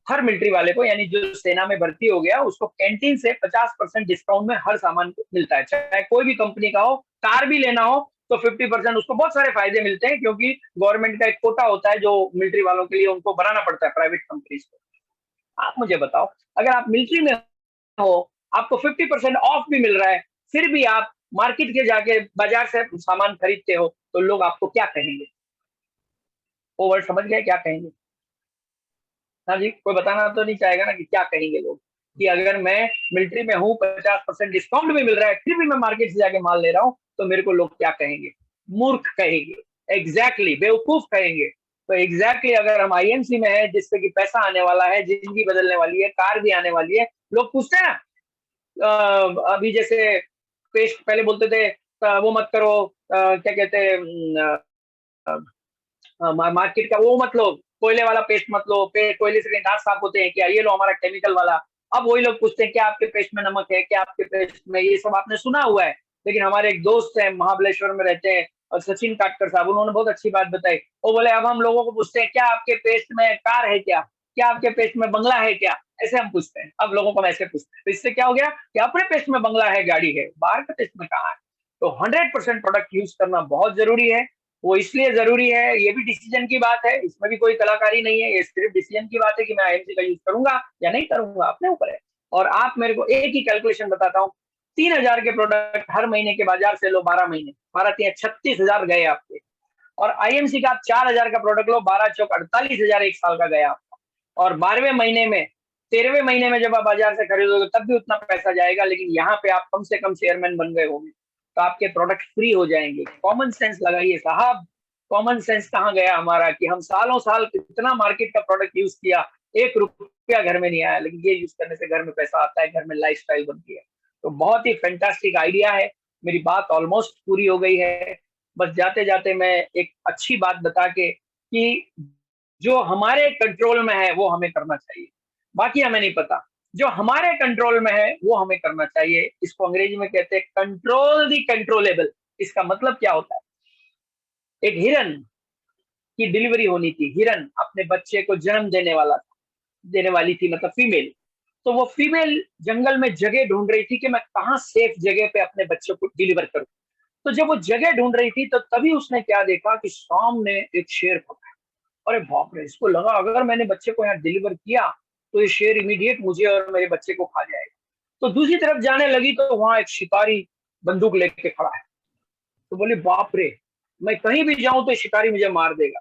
हर मिलिट्री वाले को, यानी जो सेना में भर्ती हो गया उसको कैंटीन से 50% डिस्काउंट में हर सामान मिलता है। चाहे कोई भी कंपनी का हो, कार भी लेना हो तो 50% उसको बहुत सारे फायदे मिलते हैं, क्योंकि गवर्नमेंट का एक कोटा होता है जो मिलिट्री वालों के लिए उनको बनाना पड़ता है प्राइवेट कंपनीज को। आप मुझे बताओ, अगर आप मिलिट्री में हो, आपको 50% ऑफ भी मिल रहा है, फिर भी आप मार्केट के जाके बाजार से सामान खरीदते हो, तो लोग आपको क्या कहेंगे? वो वर्ड समझ गए क्या कहेंगे? हाँ जी, कोई बताना तो नहीं चाहेगा ना कि क्या कहेंगे लोग, कि अगर मैं मिलिट्री में हूँ, 50% डिस्काउंट भी मिल रहा है, फिर भी मैं मार्केट से जाके माल ले रहा हूँ, तो मेरे को लोग क्या कहेंगे? मूर्ख कहेंगे, एग्जैक्टली, बेवकूफ कहेंगे। तो एग्जैक्टली अगर हम आईएमसी में है, जिससे कि पैसा आने वाला है, जिंदगी बदलने वाली है, कार भी आने वाली है, लोग पूछते हैं ना, अभी जैसे पेस्ट पहले बोलते थे वो मत करो, क्या कहते हैं, मार्केट का वो मत लो, कोयले वाला पेस्ट मत लो, कोयले से दांत साफ होते हैं क्या, ये लो हमारा केमिकल वाला। अब वही लोग पूछते हैं क्या आपके पेस्ट में नमक है, क्या आपके पेस्ट में, ये सब आपने सुना हुआ है। लेकिन हमारे एक दोस्त है, महाबलेश्वर में रहते हैं, और सचिन काटकर साहब, उन्होंने बहुत अच्छी बात बताई। वो बोले अब हम लोगों को पूछते हैं क्या आपके पेस्ट में कार है क्या, क्या आपके पेस्ट में बंगला है क्या, ऐसे हम पूछते हैं। अब लोगों को हम ऐसे पूछते हैं, तो इससे क्या हो गया कि अपने पेस्ट में बंगला है, गाड़ी है, बाहर के पेस्ट में कहाँ है। तो 100% प्रोडक्ट यूज करना बहुत जरूरी है। वो इसलिए जरूरी है, ये भी डिसीजन की बात है, इसमें भी कोई कलाकारी नहीं है, ये सिर्फ डिसीजन की बात है कि मैं आईएमसी का यूज करूंगा या नहीं करूंगा, अपने ऊपर है। और आप मेरे को एक ही कैलकुलेशन बताता हूँ, 3000 के प्रोडक्ट हर महीने के बाजार से लो, 12 महीने, 36,000 गए आपके। और आईएमसी का आप 4000 का प्रोडक्ट लो, 12 चौक 48,000 एक साल का गया आपका। और 12वें महीने में, 13वें महीने में जब आप बाजार से खरीदोगे तब भी उतना पैसा जाएगा, लेकिन यहाँ पे आप कम से कम चेयरमैन बन गए होंगे, तो आपके प्रोडक्ट फ्री हो जाएंगे। कॉमन सेंस लगाइए साहब, कॉमन सेंस कहाँ गया हमारा, कि हम सालों साल कितना मार्केट का प्रोडक्ट यूज किया, 1 रुपया घर में नहीं आया, लेकिन ये यूज करने से घर में पैसा आता है, घर में लाइफस्टाइल बनती है। तो बहुत ही फैंटास्टिक आइडिया है। मेरी बात ऑलमोस्ट पूरी हो गई है, बस जाते जाते मैं एक अच्छी बात बता के कि जो हमारे कंट्रोल में है वो हमें करना चाहिए, बाकी हमें नहीं पता। जो हमारे कंट्रोल में है वो हमें करना चाहिए। इसको अंग्रेजी में कहते हैं कंट्रोल द कंट्रोलेबल। इसका मतलब क्या होता है? एक हिरन की डिलीवरी होनी थी, हिरन अपने बच्चे को जन्म देने वाली थी, मतलब फीमेल। तो वो फीमेल जंगल में जगह ढूंढ रही थी कि मैं कहाँ सेफ जगह पे अपने बच्चे को डिलीवर करूं। तो जब वो जगह ढूंढ रही थी तो तभी उसने क्या देखा कि सामने एक शेर पकड़ा। अरे बाप रे, इसको लगा अगर मैंने बच्चे को यहाँ डिलीवर किया तो ये शेर इमीडिएट मुझे और मेरे बच्चे को खा जाएगा। तो दूसरी तरफ जाने लगी तो वहां एक शिकारी बंदूक लेके खड़ा है। तो बोली बाप रे, मैं कहीं भी जाऊं तो शिकारी मुझे मार देगा।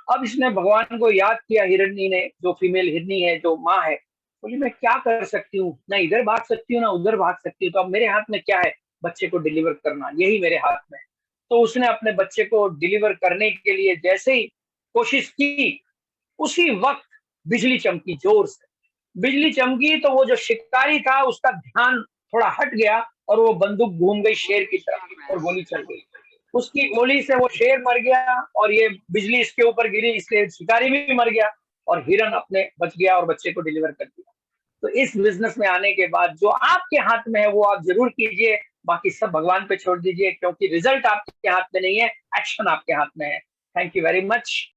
अब इसने भगवान को याद किया, हिरनी ने, जो फीमेल हिरनी है, जो माँ है। बोली मैं क्या कर सकती हूँ, ना इधर भाग सकती हूँ ना उधर भाग सकती हूँ, तो अब मेरे हाथ में क्या है, बच्चे को डिलीवर करना, यही मेरे हाथ में है। तो उसने अपने बच्चे को डिलीवर करने के लिए जैसे ही कोशिश की, उसी वक्त बिजली चमकी, जोर से बिजली चमकी। तो वो जो शिकारी था उसका ध्यान थोड़ा हट गया और वो बंदूक घूम गई शेर की तरफ और गोली चल गई। उसकी गोली से वो शेर मर गया और ये बिजली इसके ऊपर गिरी, इसलिए शिकारी भी मर गया और हिरन अपने बच गया और बच्चे को डिलीवर कर दिया। तो इस बिजनेस में आने के बाद जो आपके हाथ में है वो आप जरूर कीजिए, बाकी सब भगवान पे छोड़ दीजिए, क्योंकि रिजल्ट आपके हाथ में नहीं है, एक्शन आपके हाथ में है। Thank you very much.